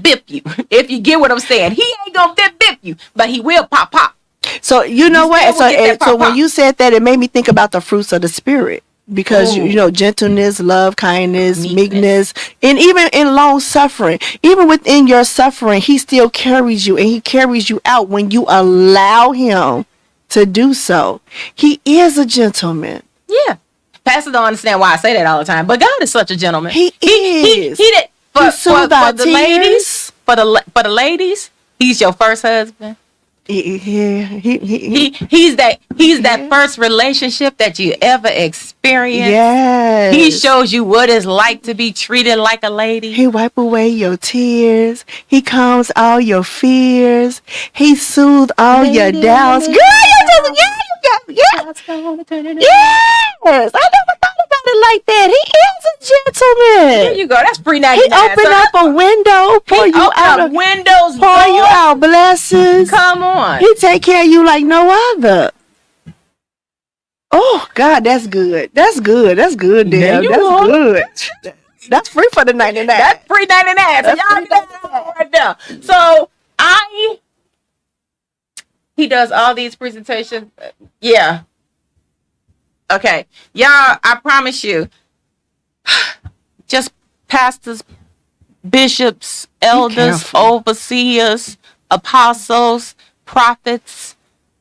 bip you, if you get what I'm saying. He ain't going to bip you, but he will pop. So, you know what? So when you said that, it made me think about the fruits of the Spirit. Because, you know, gentleness, love, kindness, meekness, and even in long suffering, even within your suffering, he still carries you, and he carries you out when you allow him to do so. He is a gentleman. Yeah. Pastor don't understand why I say that all the time, but God is such a gentleman. He is. He did for the ladies, for the ladies, he's your first husband. He's that first relationship that you ever experienced. Yes. He shows you what it's like to be treated like a lady. He wipe away your tears. He calms all your fears. He soothes all your doubts. Girl, yes. I never thought about it like that. He is a gentleman. There you go. That's free 99. He open up a window, pour you out blessings. Come on. He take care of you like no other. Oh God, that's good. That's good, damn. That's good. That's free for the 99. That's free 99. So y'all get that right there. So he does all these presentations. Yeah. Okay. Y'all, I promise you, just pastors, bishops, elders, overseers, apostles, prophets,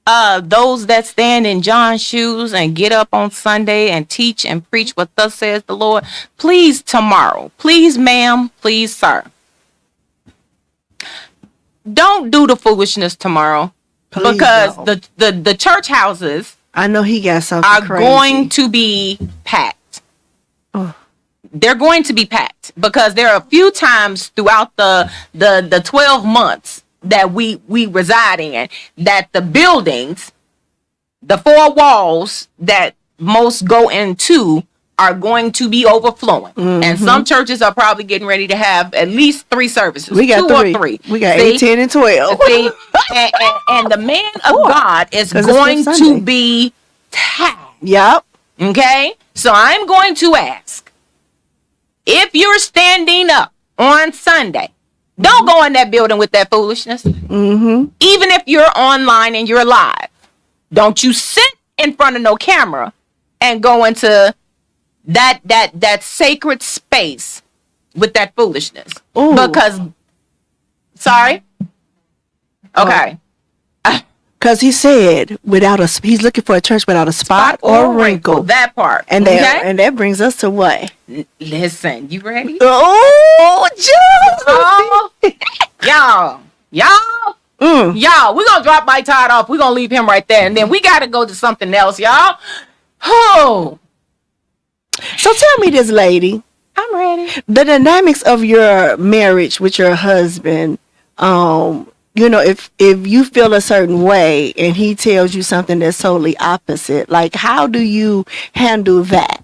those that stand in John's shoes and get up on Sunday and teach and preach what thus says the Lord. Please tomorrow, please ma'am, please sir, don't do the foolishness tomorrow. Please because don't. the church houses, I know he got something are crazy. Going to be packed. Oh. They're going to be packed because there are a few times throughout the 12 months that we reside in that the buildings, the four walls that most go into are going to be overflowing. Mm-hmm. And some churches are probably getting ready to have at least 3 services. We got 2 or 3. We got 8, 10, and 12. See, and the man of God is going to be tagged. Yep. Okay? So I'm going to ask, if you're standing up on Sunday, don't go in that building with that foolishness. Mm-hmm. Even if you're online and you're live, don't you sit in front of no camera and go into that sacred space with that foolishness. Ooh. Because, sorry? Okay. Because he said, he's looking for a church without a spot or wrinkle. That part. And that brings us to what? Listen, you ready? Oh, y'all, we're going to drop my Todd off. We're going to leave him right there. And then we got to go to something else, y'all. Oh. So tell me this, lady. I'm ready. The dynamics of your marriage with your husband, you know, if you feel a certain way and he tells you something that's totally opposite, like how do you handle that?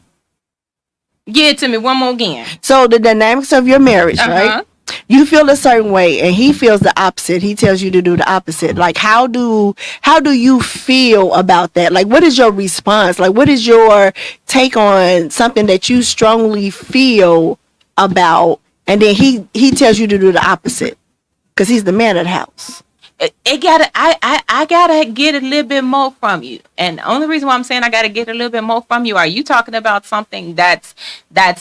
Give it to me one more again. So the dynamics of your marriage, right? You feel a certain way and he feels the opposite. He tells you to do the opposite. Like how do you feel about that? Like what is your response? Like what is your take on something that you strongly feel about and then he tells you to do the opposite because he's the man of the house? I gotta get a little bit more from you, and the only reason why I'm saying I gotta get a little bit more from you, are you talking about something that's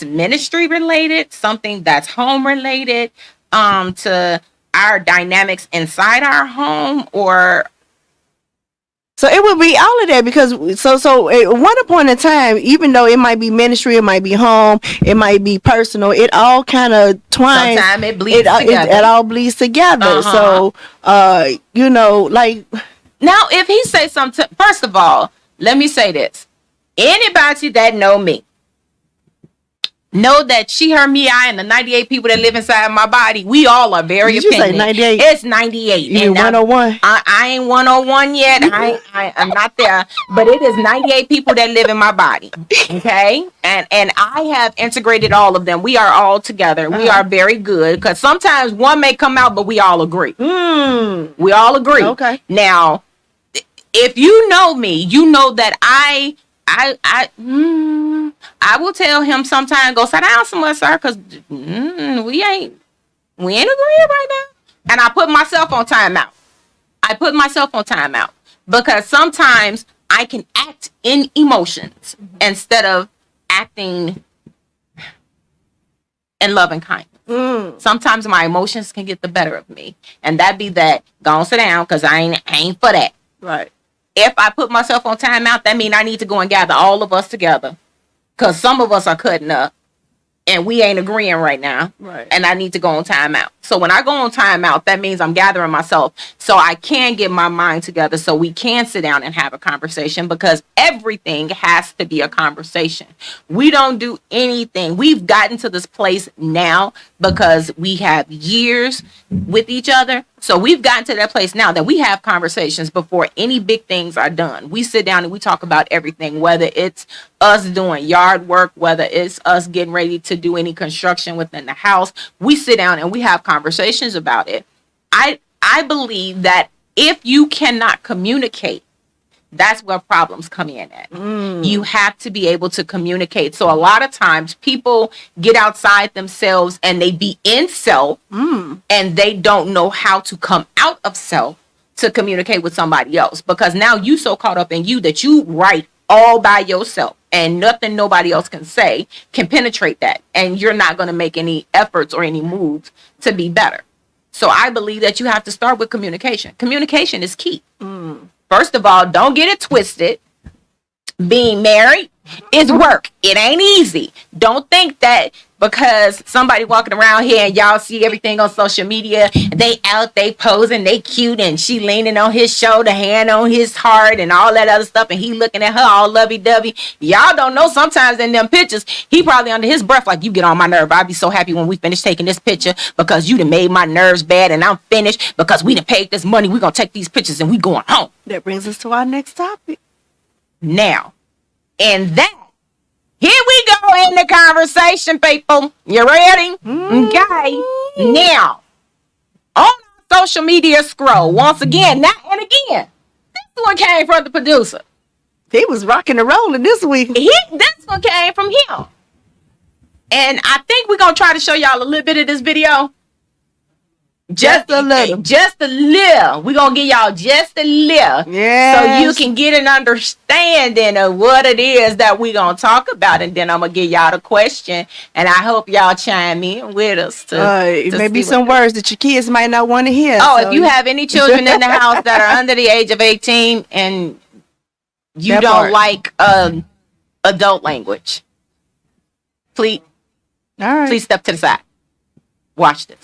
ministry related, something that's home related, to our dynamics inside our home, or? So it would be all of that because so at one point in time, even though it might be ministry, it might be home, it might be personal, it all kind of twines. Sometimes it bleeds together. It all bleeds together. So you know, like now if he say something, first of all, let me say this: anybody that know me know that she, her, me, I, and the 98 people that live inside my body, we all are very opinionated. You say 98? It's 98. You 101? I ain't 101 yet. I'm not there. But it is 98 people that live in my body. Okay? And I have integrated all of them. We are all together. We are very good. Because sometimes one may come out, but we all agree. We all agree. Okay. Now, if you know me, you know that I will tell him sometime, go sit down somewhere, sir, because we ain't agreeing right now. And I put myself on timeout. Because sometimes I can act in emotions instead of acting in love and kindness. Sometimes my emotions can get the better of me. And that be that, go on sit down, because I ain't for that. Right. If I put myself on timeout, that means I need to go and gather all of us together. Because some of us are cutting up and we ain't agreeing right now. Right. And I need to go on timeout. So when I go on timeout, that means I'm gathering myself so I can get my mind together so we can sit down and have a conversation, because everything has to be a conversation. We don't do anything. We've gotten to this place now because we have years with each other. So we've gotten to that place now that we have conversations before any big things are done. We sit down and we talk about everything, whether it's us doing yard work, whether it's us getting ready to do any construction within the house. We sit down and we have conversations about it. I believe that if you cannot communicate, that's where problems come in at. You have to be able to communicate. So a lot of times people get outside themselves and they be in self and they don't know how to come out of self to communicate with somebody else, because now you so caught up in you that you write all by yourself and nothing nobody else can say can penetrate that, and you're not going to make any efforts or any moves to be better. So I believe that you have to start with communication. Communication is key. First of all, don't get it twisted. Being married is work. It ain't easy. Don't think that because somebody walking around here and y'all see everything on social media, they out, they posing, they cute, and she leaning on his shoulder, hand on his heart, and all that other stuff, and he looking at her all lovey-dovey. Y'all don't know, sometimes in them pictures, he probably under his breath like, you get on my nerve. I'd be so happy when we finish taking this picture because you done made my nerves bad, and I'm finished because we done paid this money. We gonna take these pictures and we going home. That brings us to our next topic. Now, and that, here we go in the conversation, people. You ready? Okay. Now, on social media scroll, once again, this one came from the producer. He was rocking and rolling this week. This one came from him. And I think we're going to try to show y'all a little bit of this video. Just a little. We're going to give y'all just a little. Yes. So you can get an understanding of what it is that we're going to talk about. And then I'm going to give y'all the question. And I hope y'all chime in with us. Maybe some words that your kids might not want to hear. Oh, so if you have any children in the house that are under the age of 18 and you don't like adult language, please step to the side. Watch this.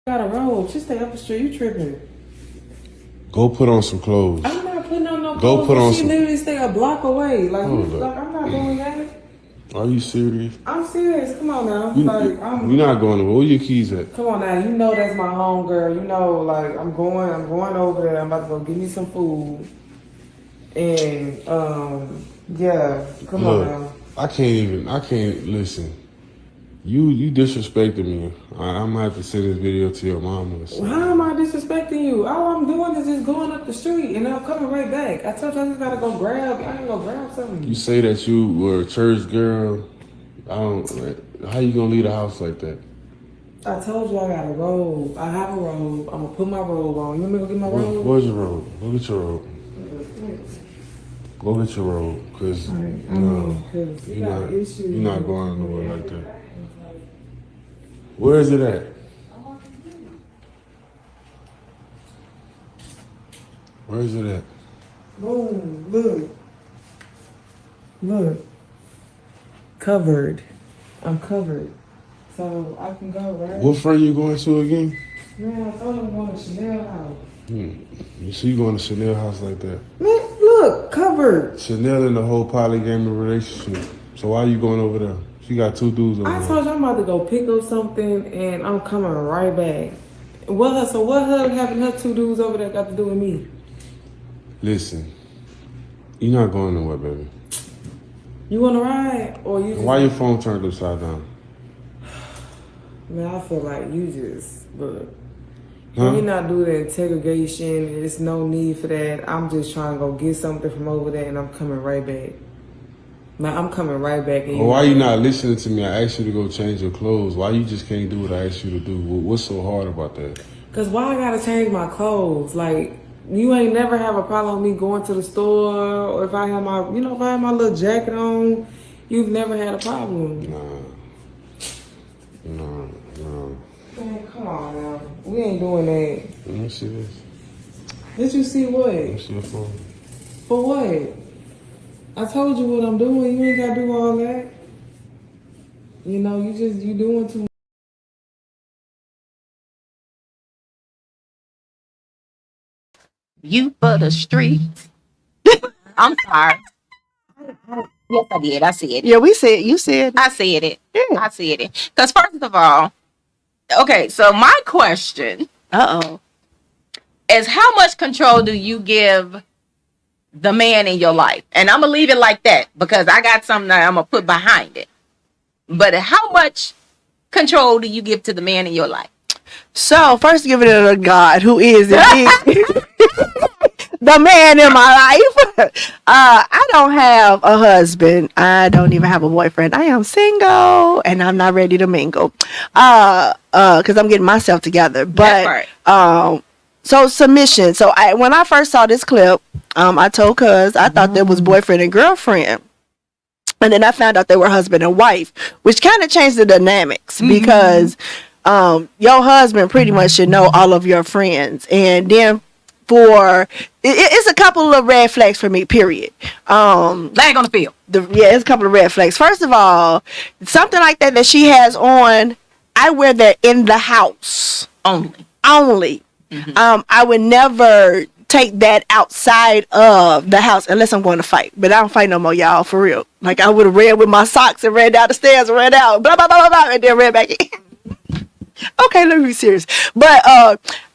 Got a robe. She stay up the street. You tripping? Go put on some clothes. I'm not putting on no clothes. Go put on she some. literally stay a block away. Like I'm not doing that. Are you serious? I'm serious. Come on now. You're not going to. Where your keys at? Come on now. You know that's my home girl. You know, like I'm going over there. I'm about to go get me some food. And yeah. Come on now. I can't listen. You disrespected me. I'm gonna have to send this video to your mama. How am I disrespecting you? All I'm doing is just going up the street and I'm coming right back. I told you I just gotta go grab. I gotta go grab something. You say that you were a church girl. How you gonna leave the house like that? I told you I got a robe. I have a robe. I'm gonna put my robe on. You want me to go get my robe? Where's your robe? Go get your robe. Go get your robe, cause you're not going nowhere like that. Where is it at? Where is it at? Boom! Look. Covered. I'm covered. So I can go, right? What friend you going to again? Man, I thought I'm going to Chanel house. You see you going to Chanel house like that? Man, look, covered. Chanel in the whole polygamy relationship. So why are you going over there? She got 2 dudes over there. I told you I'm about to go pick up something and I'm coming right back. What her having her 2 dudes over there got to do with me? Listen, you're not going nowhere, baby. You want to ride or you? Why your phone turned upside down? Man, I feel like you just look. Can we not do the integration? There's no need for that. I'm just trying to go get something from over there and I'm coming right back. Man, I'm coming right back. Well, why you not listening to me? I asked you to go change your clothes. Why you just can't do what I asked you to do? What's so hard about that? Cause why I gotta change my clothes? Like, you ain't never have a problem with me going to the store, or if I have my, if I have my little jacket on, you've never had a problem. No. Man, come on now. We ain't doing that. Let me see this. Did you see what? Let me see your phone. For what? I told you what I'm doing. You ain't gotta do all that. You doing too much. You for the streets. I'm sorry. Yes, I did. I said it. Yeah, we said, you said. I said it. Yeah. I said it. Because first of all, okay, so my question is how much control do you give the man in your life? And I'm going to leave it like that because I got something that I'm going to put behind it. But how much control do you give to the man in your life? So, first give it to God, who is indeed the man in my life. I don't have a husband. I don't even have a boyfriend. I am single and I'm not ready to mingle. Cause I'm getting myself together. But, so submission. So when I first saw this clip, I told cuz I thought that was boyfriend and girlfriend. And then I found out they were husband and wife, which kind of changed the dynamics because, your husband pretty much should know all of your friends. And then it's a couple of red flags for me, period. Lag on the field. It's a couple of red flags. First of all, something like that she has on, I wear that in the house. Only. I would never take that outside of the house unless I'm going to fight. But I don't fight no more, y'all, for real. Like I would have ran with my socks and ran down the stairs and ran out, blah, blah, blah, blah, blah, and then ran back in. Okay, let me be serious. But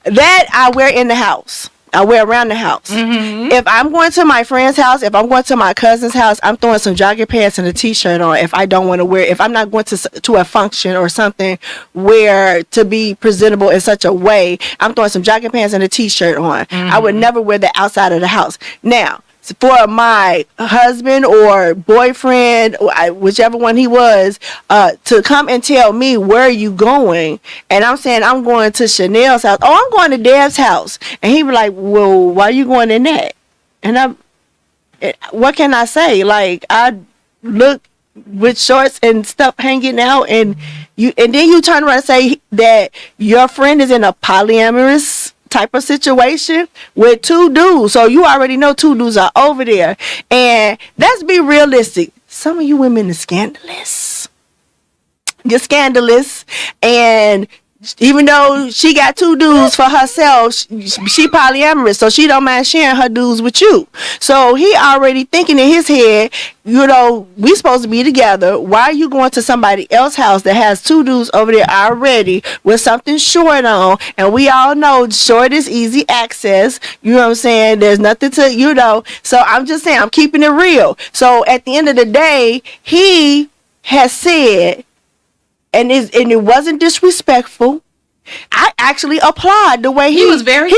that I wear in the house. I wear around the house. If I'm going to my friend's house, if I'm going to my cousin's house, I'm throwing some jogging pants and a t-shirt on. If I don't want to wear, if I'm not going to a function or something where to be presentable in such a way, I'm throwing some jogging pants and a t-shirt on. I would never wear that outside of the house. Now, for my husband or boyfriend, whichever one he was, to come and tell me, where are you going? And I'm saying, I'm going to Chanel's house. Oh, I'm going to Dev's house. And he be like, well, why are you going in that? And what can I say? Like, I look with shorts and stuff hanging out, and then you turn around and say that your friend is in a polyamorous type of situation with 2 dudes. So you already know 2 dudes are over there. And let's be realistic. Some of you women are scandalous. You're scandalous. And even though she got 2 dudes for herself, she polyamorous, so she don't mind sharing her dudes with you. So he already thinking in his head, we supposed to be together. Why are you going to somebody else's house that has 2 dudes over there already with something short on? And we all know short is easy access. You know what I'm saying? There's nothing to, So I'm just saying, I'm keeping it real. So at the end of the day, he has said, and it wasn't disrespectful. I actually applaud the way he was very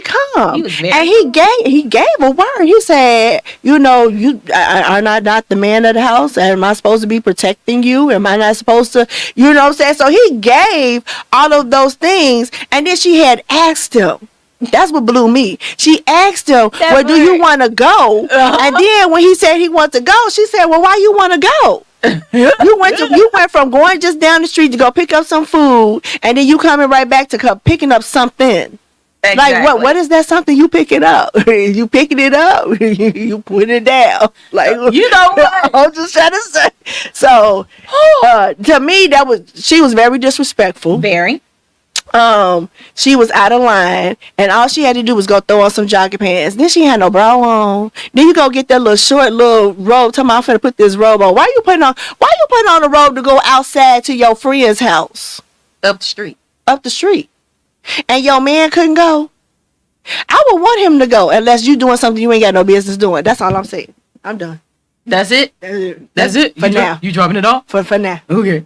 calm. And he gave a word. He said, you am I not the man of the house? Am I supposed to be protecting you? Am I not supposed to, you know what I'm saying? So he gave all of those things, and then she had asked him. That's what blew me. She asked him, well, do you want to go? And then when he said he wanted to go, she said, well, why you want to go? You went from going just down the street to go pick up some food, and then you coming right back to picking up something. Exactly. Like what is that something you picking up? You picking it up, you put it down. Like, you know what? I'm just trying to say. So to me, she was very disrespectful. Very. She was out of line, and all she had to do was go throw on some jogging pants. Then she had no bra on. Then you go get that little short little robe. Tell me, I'm finna put this robe on. Why you putting on a robe to go outside to your friend's house? Up the street. And your man couldn't go? I would want him to go unless you doing something you ain't got no business doing. That's all I'm saying. I'm done. That's it? That's it? For now. You dropping it off? For now. Okay.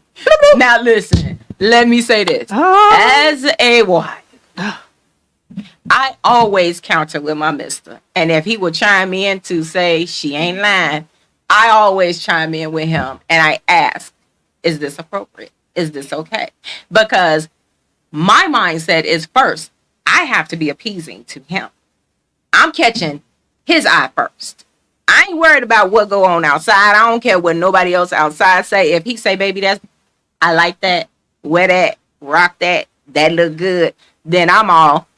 Now listen. Let me say this. As a wife, I always counter with my mister. And if he would chime in to say she ain't lying, I always chime in with him. And I ask, is this appropriate? Is this okay? Because my mindset is first, I have to be appeasing to him. I'm catching his eye first. I ain't worried about what go on outside. I don't care what nobody else outside say. If he say, baby, I like that. Wear that, rock that look good, then I'm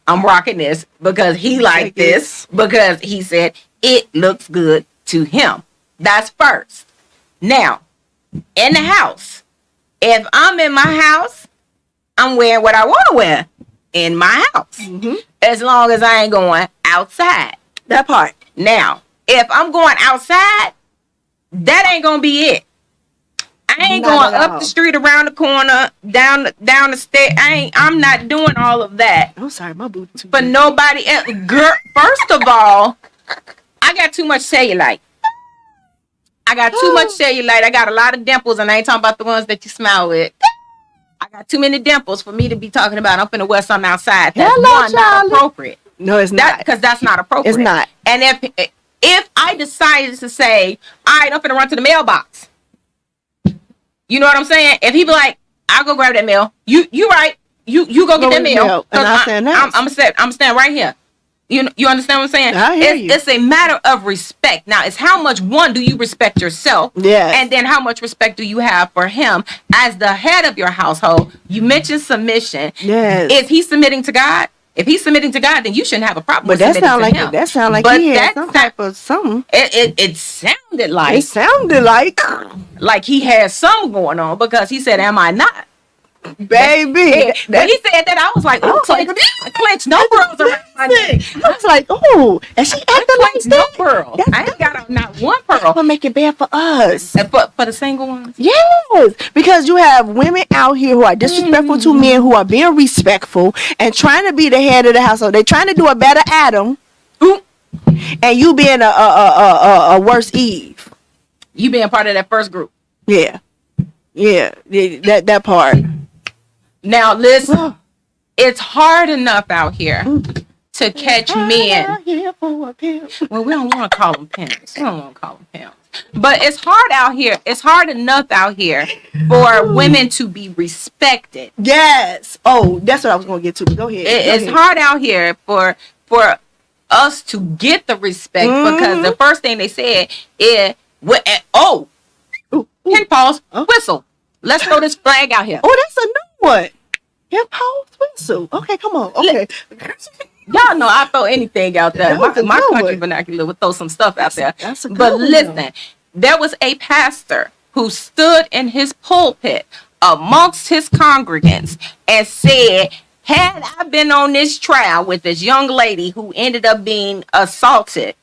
rocking this because he like this, because he said it looks good to him. That's first. Now, in the house, if I'm in my house, I'm wearing what I want to wear in my house, as long as I ain't going outside. That part. Now, if I'm going outside, that ain't gonna be it. I ain't going up the street, around the corner, down the stair. I'm not doing all of that. I'm sorry, my booty too. But nobody else. Girl, first of all, I got too much cellulite. I got a lot of dimples, and I ain't talking about the ones that you smile with. I got too many dimples for me to be talking about. I'm finna wear something outside. That's not appropriate. No, it's not. Because that's not appropriate. It's not. And if I decided to say, all right, I'm finna run to the mailbox. You know what I'm saying? If he be like, I'll go grab that mail. You right. You go get that mail. And I'm standing right here. You understand what I'm saying? I hear you. It's a matter of respect. Now, it's how much, one, do you respect yourself? Yes. And then how much respect do you have for him as the head of your household? You mentioned submission. Yes. Is he submitting to God? If he's submitting to God, then you shouldn't have a problem with submitting to him. That sound like he had some type of something. It sounded like. It sounded like he had something going on, because he said, am I not? Baby. When he said that, I was like, oh, I clenched no pearls around my neck. I was like, oh, and she acting like no pearl. I ain't got not one pearl. That will make it bad for us. And for the single ones? Yes, because you have women out here who are disrespectful to men, who are being respectful and trying to be the head of the household. They're trying to do a better Adam. Ooh. And you being a worse Eve. You being part of that first group. Yeah. That part. Now listen, it's hard enough out here to catch men. Well, we don't want to call them pimps. But it's hard out here. It's hard enough out here for women to be respected. Yes. Oh, that's what I was going to get to. Go ahead. It's hard out here for us to get the respect, because the first thing they said is, pin pause, whistle. Let's throw this flag out here. Oh, that's a new one. Pin pause, whistle. Okay, come on. Okay. Y'all know I throw anything out there. My country vernacular would throw some stuff out there. But listen, there was a pastor who stood in his pulpit amongst his congregants and said, had I been on this trial with this young lady who ended up being assaulted,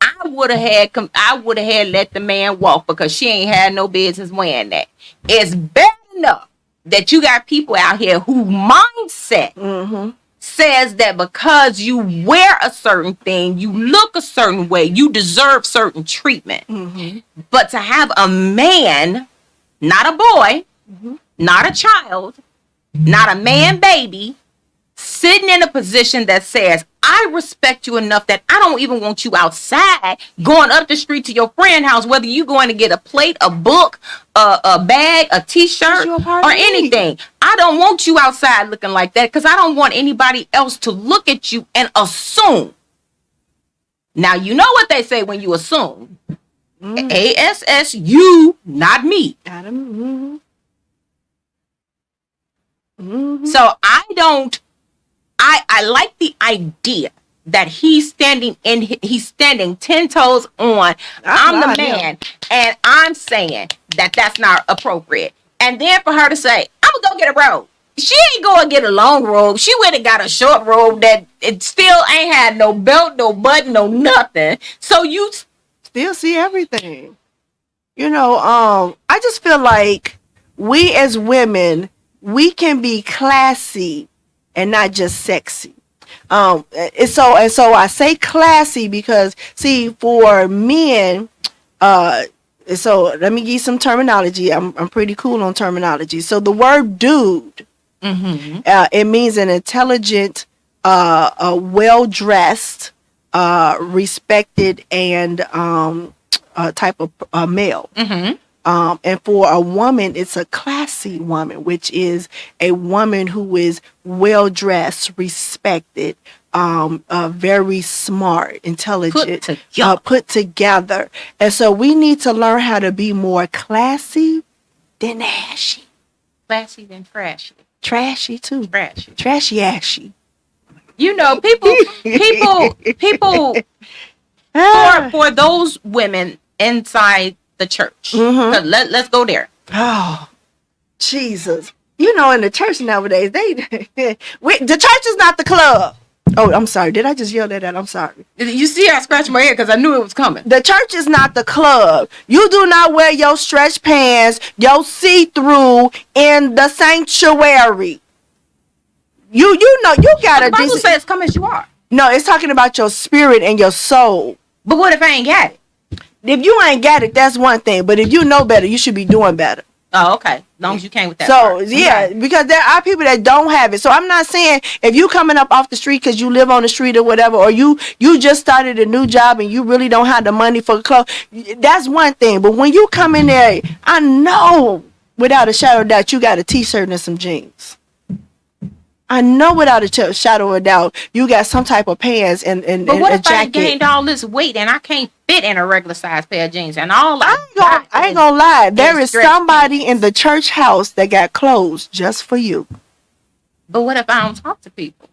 I would have had let the man walk because she ain't had no business wearing that. It's bad enough that you got people out here who mindset says that because you wear a certain thing, you look a certain way, you deserve certain treatment. But to have a man, not a boy, not a child, not a man baby, sitting in a position that says, I respect you enough that I don't even want you outside going up the street to your friend's house, whether you going to get a plate, a book, a bag, a t-shirt, or anything. I don't want you outside looking like that because I don't want anybody else to look at you and assume. Now, you know what they say when you assume. ASS, you, not me. So I like the idea that he's standing 10 toes on. I'm the man, and I'm saying that that's not appropriate. And then for her to say, I'm gonna go get a robe. She ain't going to get a long robe. She went and got a short robe that it still ain't had no belt, no button, no nothing. So you still see everything. I just feel like we as women, we can be classy and not just sexy. So I say classy because, see, for men, so let me give you some terminology. I'm pretty cool on terminology. So the word dude, it means an intelligent, well-dressed, respected, and type of male. And for a woman, it's a classy woman, which is a woman who is well-dressed, respected, very smart, intelligent, put together. And so we need to learn how to be more classy than ashy. Classy than trashy. Trashy too. Trashy. Trashy ashy. People for those women inside the church. Let's go there. Oh, Jesus. In the church nowadays, the church is not the club. Oh, I'm sorry. Did I just yell at that? I'm sorry. You see, I scratched my head because I knew it was coming. The church is not the club. You do not wear your stretch pants, your see-through in the sanctuary. You gotta. The Bible says, "Come as you are." No, it's talking about your spirit and your soul. But what if I ain't got it? If you ain't got it, that's one thing. But if you know better, you should be doing better. Oh, okay. As long as you came with that. So, yeah, because there are people that don't have it. So I'm not saying if you coming up off the street because you live on the street or whatever, or you just started a new job and you really don't have the money for clothes, that's one thing. But when you come in there, I know without a shadow of doubt you got a t-shirt and some jeans. I know without a shadow of doubt you got some type of pants and but what a if jacket. I gained all this weight and I can't fit in a regular size pair of jeans and all I ain't gonna lie. There is somebody in the church house that got clothes just for you. But what if I don't talk to people?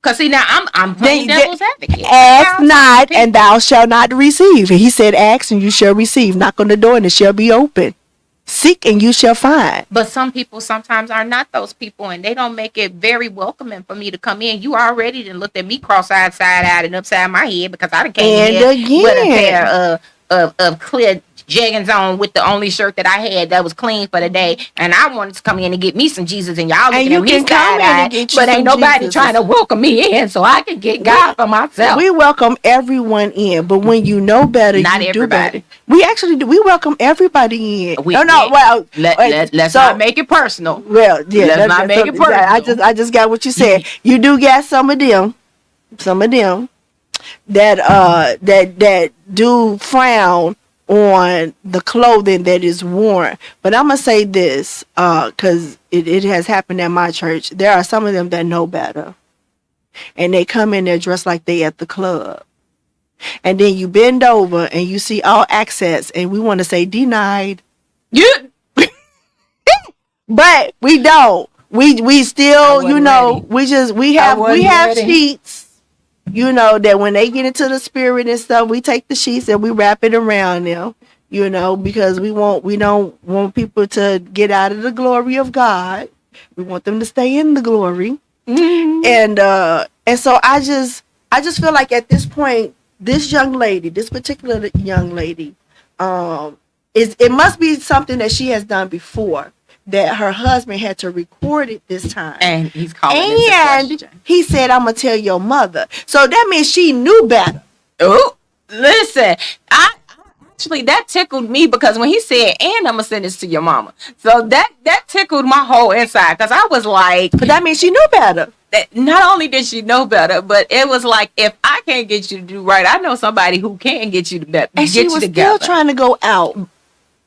Because see, now I'm playing devil's advocate. Ask not and thou shalt not receive. He said, ask and you shall receive. Knock on the door and it shall be open. Seek and you shall find. But some people sometimes are not those people, and they don't make it very welcoming for me to come in. You already done looked at me cross-eyed, side-eyed, and upside my head because I done came in with a pair of clear jeggings on with the only shirt that I had that was clean for the day, and I wanted to come in and get me some Jesus, and y'all looking at me side-eyed, but ain't nobody trying to welcome me in so I can get God for myself. We welcome everyone in, but when you know better, not you everybody. Do better. We actually do. We welcome everybody in. Let's not make it personal. Well, yeah, let's not make it personal. I just got what you said. You do got some of them that do frown on the clothing that is worn. But I'm gonna say this, because it has happened at my church. There are some of them that know better, and they come in there dressed like they at the club, and then you bend over and you see all access, and we want to say denied. But we don't. We still, we have sheets. That when they get into the spirit and stuff, we take the sheets and we wrap it around them. you know, because we don't want people to get out of the glory of God. We want them to stay in the glory. Mm-hmm. And so I just feel like at this point, this particular young lady, it must be something that she has done before, that her husband had to record it this time. And he's calling into question. He said, I'm going to tell your mother. So that means she knew better. Oh, listen, actually, that tickled me, because when he said, and I'm going to send this to your mama. So that tickled my whole inside, because I was like. But that means she knew better. That not only did she know better, but it was like, if I can't get you to do right, I know somebody who can get you to better. And she was still trying to go out.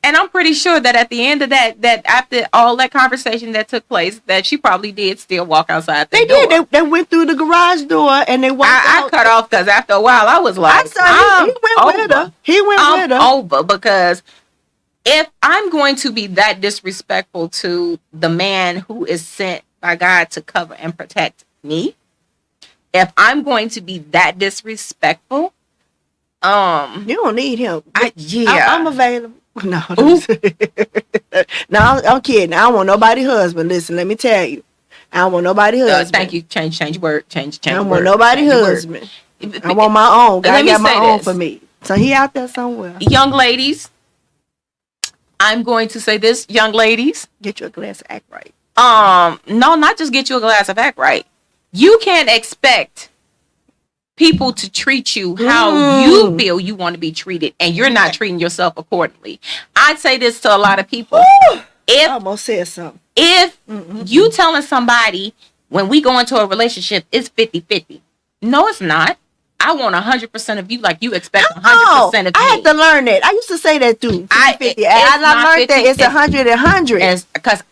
And I'm pretty sure that at the end of that after all that conversation that took place, that she probably did still walk outside the door. Did. They went through the garage door and they walked out. I cut off, because after a while I was like, he went with her. He went with her. Over, because if I'm going to be that disrespectful to the man who is sent by God to cover and protect me, if I'm going to be that disrespectful, you don't need him. I'm available. No, no, I'm kidding. I don't want nobody husband. Listen, let me tell you, I don't want nobody husband. Thank you. Change word. Change. I don't want nobody husband. I want my own. God got my own for me. So he out there somewhere. Young ladies, I'm going to say this. Young ladies, get you a glass of Act Right. No, not just get you a glass of Act Right. You can't expect people to treat you how you feel you want to be treated, and you're not treating yourself accordingly. I'd say this to a lot of people. I almost said something. If you telling somebody, when we go into a relationship, it's 50-50. No, it's not. I want 100% of you, like you expect 100% of me. I had to learn that. I used to say that too. 50-50. I learned that it's 100 and 100. Because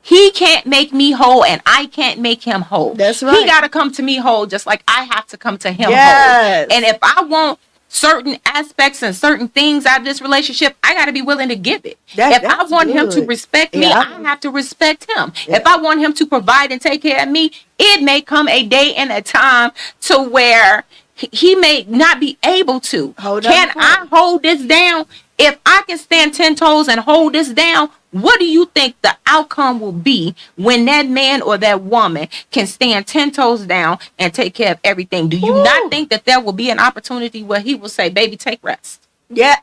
he can't make me whole, and I can't make him whole. That's right. He got to come to me whole, just like I have to come to him whole. And if I want certain aspects and certain things out of this relationship, I got to be willing to give it. If I want him to respect me, I have to respect him. Yeah. If I want him to provide and take care of me, it may come a day and a time to where he may not be able to. Can I hold this down? If I can stand 10 toes and hold this down, what do you think the outcome will be when that man or that woman can stand 10 toes down and take care of everything? Do you not think that there will be an opportunity where he will say, baby, take rest? Yeah.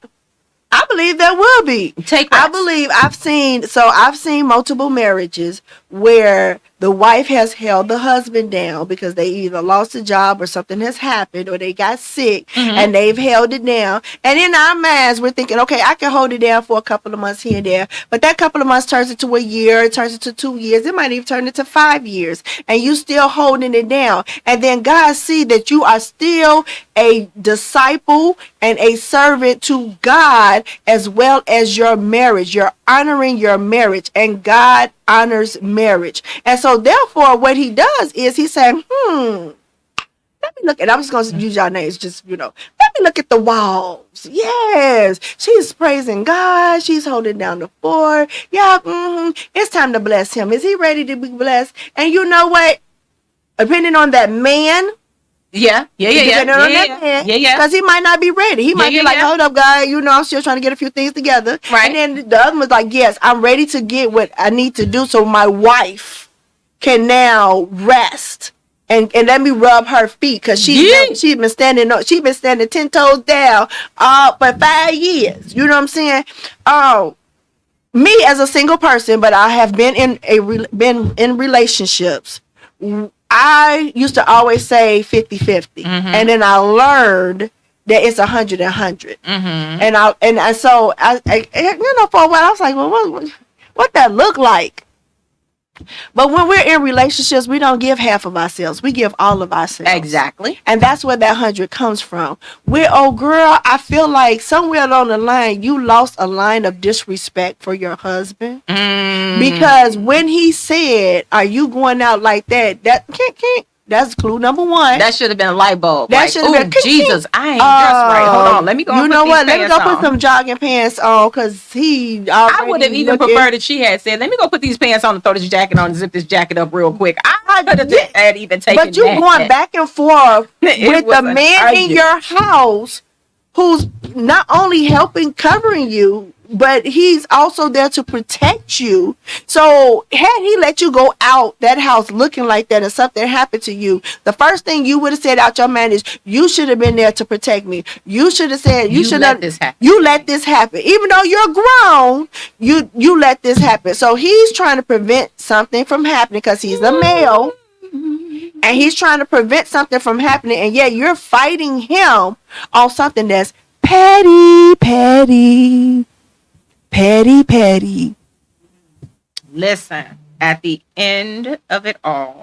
I believe there will be. Take rest. I believe I've seen multiple marriages where the wife has held the husband down because they either lost a job or something has happened or they got sick and they've held it down. And in our minds, we're thinking, okay, I can hold it down for a couple of months here and there. But that couple of months turns into a year, it turns into 2 years. It might even turn into 5 years. And you still holding it down. And then God see that you are still a disciple and a servant to God as well as your marriage. You're honoring your marriage, and God honors marriage. And so therefore what he does is he said, let me look at, I'm just going to use y'all names, just, let me look at the walls. Yes, she's praising God. She's holding down the fort. Yeah, it's time to bless him. Is he ready to be blessed? And you know what? Depending on that man, Yeah. Because he might not be ready. He might be like, hold up, guy. I'm still trying to get a few things together. Right. And then the other one's like, yes, I'm ready to get what I need to do so my wife can now rest and let me rub her feet, because she's been standing 10 toes down for 5 years. You know what I'm saying? Me as a single person, but I have been in relationships. I used to always say 50-50. And then I learned that it's 100 and 100. And so I for a while I was like, well, what that look like? But when we're in relationships, we don't give half of ourselves. We give all of ourselves. Exactly. And that's where that 100 comes from. Girl, I feel like somewhere along the line, you lost a line of disrespect for your husband. Because when he said, are you going out like that? That's clue number one. That should have been a light bulb. That should have been. Jesus, I ain't dressed right. Hold on, let me go. You know what? Let me go put some jogging pants on, because I would have even preferred if she had said, "Let me go put these pants on and throw this jacket on and zip this jacket up real quick." I could have even taken. But you going back and forth with the man in your house who's not only helping covering you, but he's also there to protect you. So had he let you go out that house looking like that and something happened to you, the first thing you would have said out your mouth is, you should have been there to protect me. You should have said, you let this happen. Even though you're grown, you let this happen. So he's trying to prevent something from happening because he's a male. And he's trying to prevent something from happening. And yet you're fighting him on something that's petty. Listen, at the end of it all,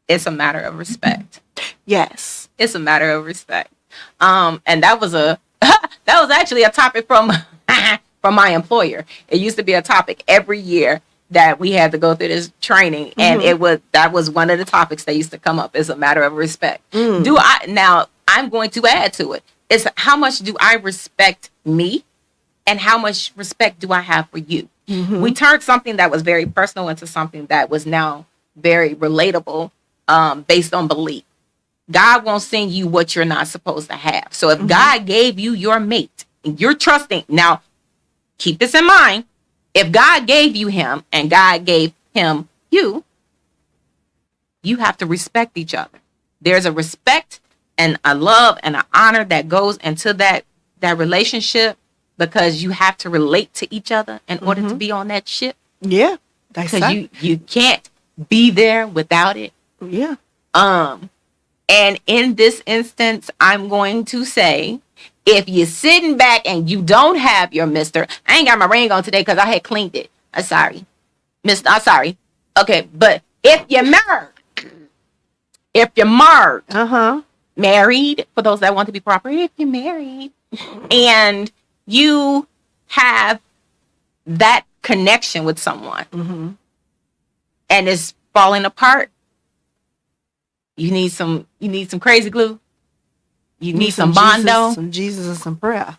it's a matter of respect. Yes. It's a matter of respect. And that was actually a topic from my employer. It used to be a topic every year that we had to go through this training, and that was one of the topics that used to come up. Is a matter of respect. Now I'm going to add to it. It's how much do I respect me, and how much respect do I have for you? We turned something that was very personal into something that was now very relatable, based on belief. God won't send you what you're not supposed to have. So if God gave you your mate, and you're trusting, now keep this in mind. If God gave you him and God gave him you, you have to respect each other. There's a respect and a love and an honor that goes into that relationship, because you have to relate to each other in order to be on that ship. Yeah. Because you can't be there without it. Yeah. And in this instance, I'm going to say, if you're sitting back and you don't have your mister, I ain't got my ring on today because I had cleaned it. I'm sorry. Mister, I'm sorry. Okay, but if you're married, for those that want to be proper, if you're married and you have that connection with someone and it's falling apart, you need some crazy glue. You need some bondo, some Jesus, and some prayer.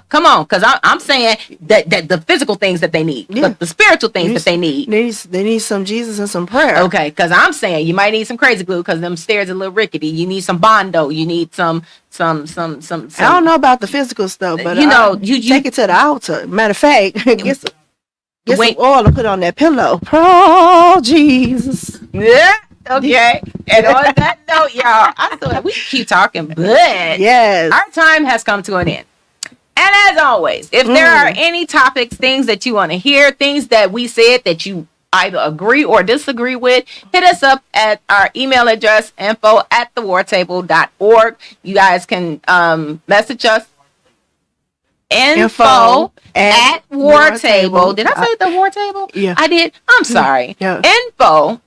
Come on, because I'm saying that the physical things that they need, but the spiritual things that they need. They need some Jesus and some prayer. Okay, because I'm saying you might need some crazy glue because them stairs are a little rickety. You need some bondo. You need some. I don't know about the physical stuff, but you take it to the altar. Matter of fact, get some oil to put on that pillow. Oh, Jesus. Yeah. Okay. And on that note, y'all, I thought we keep talking, but yes, our time has come to an end. And as always, if there are any topics, things that you want to hear, things that we said that you either agree or disagree with, hit us up at our email address, info@thewartable.org. You guys can message us. Info at War Table. Did I say the War Table? Yeah. I did. I'm sorry. Yeah. Info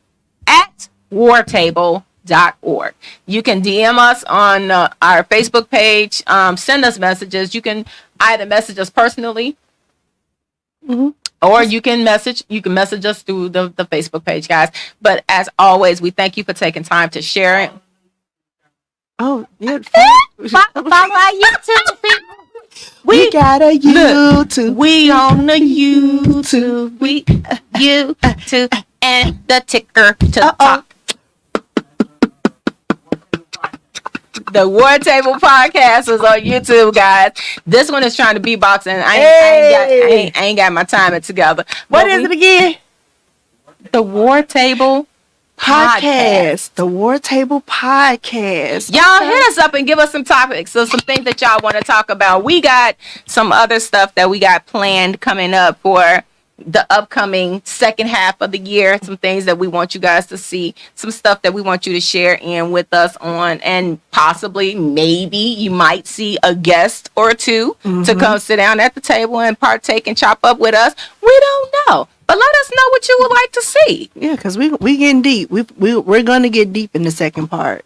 at wartable.org. You can DM us on our Facebook page. Send us messages. You can either message us personally, or you can message us through the Facebook page, guys. But as always, we thank you for taking time to share it. Oh, yeah. Follow our YouTube. We got a YouTube. We on the YouTube. We YouTube and the ticker to talk. The War Table Podcast is on YouTube, guys. This one is trying to beatbox, and I ain't got my timing together. What is it again? The War Table Podcast. The War Table Podcast. Y'all hit us up and give us some topics. So some things that y'all want to talk about. We got some other stuff that we got planned coming up for the upcoming second half of the year. Some things that we want you guys to see, some stuff that we want you to share in with us on, and possibly maybe you might see a guest or two to come sit down at the table and partake and chop up with us. We don't know, but let us know what you would like to see. Yeah, because we getting deep. We're gonna get deep in the second part.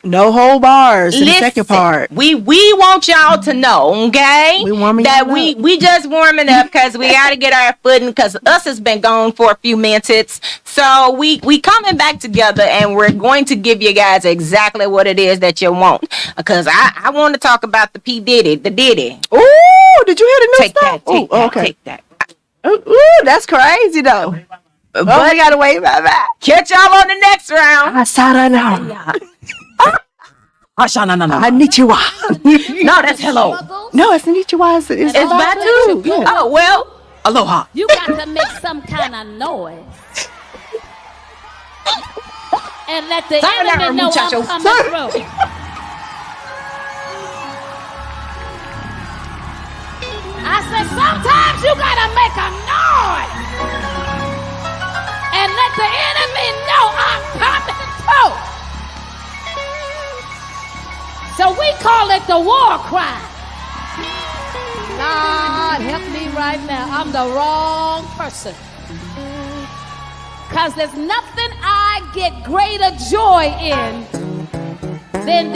No whole bars in the second part. We want y'all to know, okay? We just warming up because we got to get our footing, because us has been gone for a few minutes. So we coming back together, and we're going to give you guys exactly what it is that you want. Because I want to talk about the P. Diddy, the Diddy. Ooh, did you hear the new stuff? Take that. Ooh, that's crazy though. But we gotta wait about that. Catch y'all on the next round. I saw that now. Konnichiwa. No, that's hello. No, it's konnichiwa. It's bye too. Yeah. Oh, well, aloha. You got to make some kind of noise. And let the enemy know I'm coming through. I said, sometimes you gotta make a noise and let the enemy know I'm coming through. So we call it the war cry. Lord, help me right now. I'm the wrong person. Because there's nothing I get greater joy in than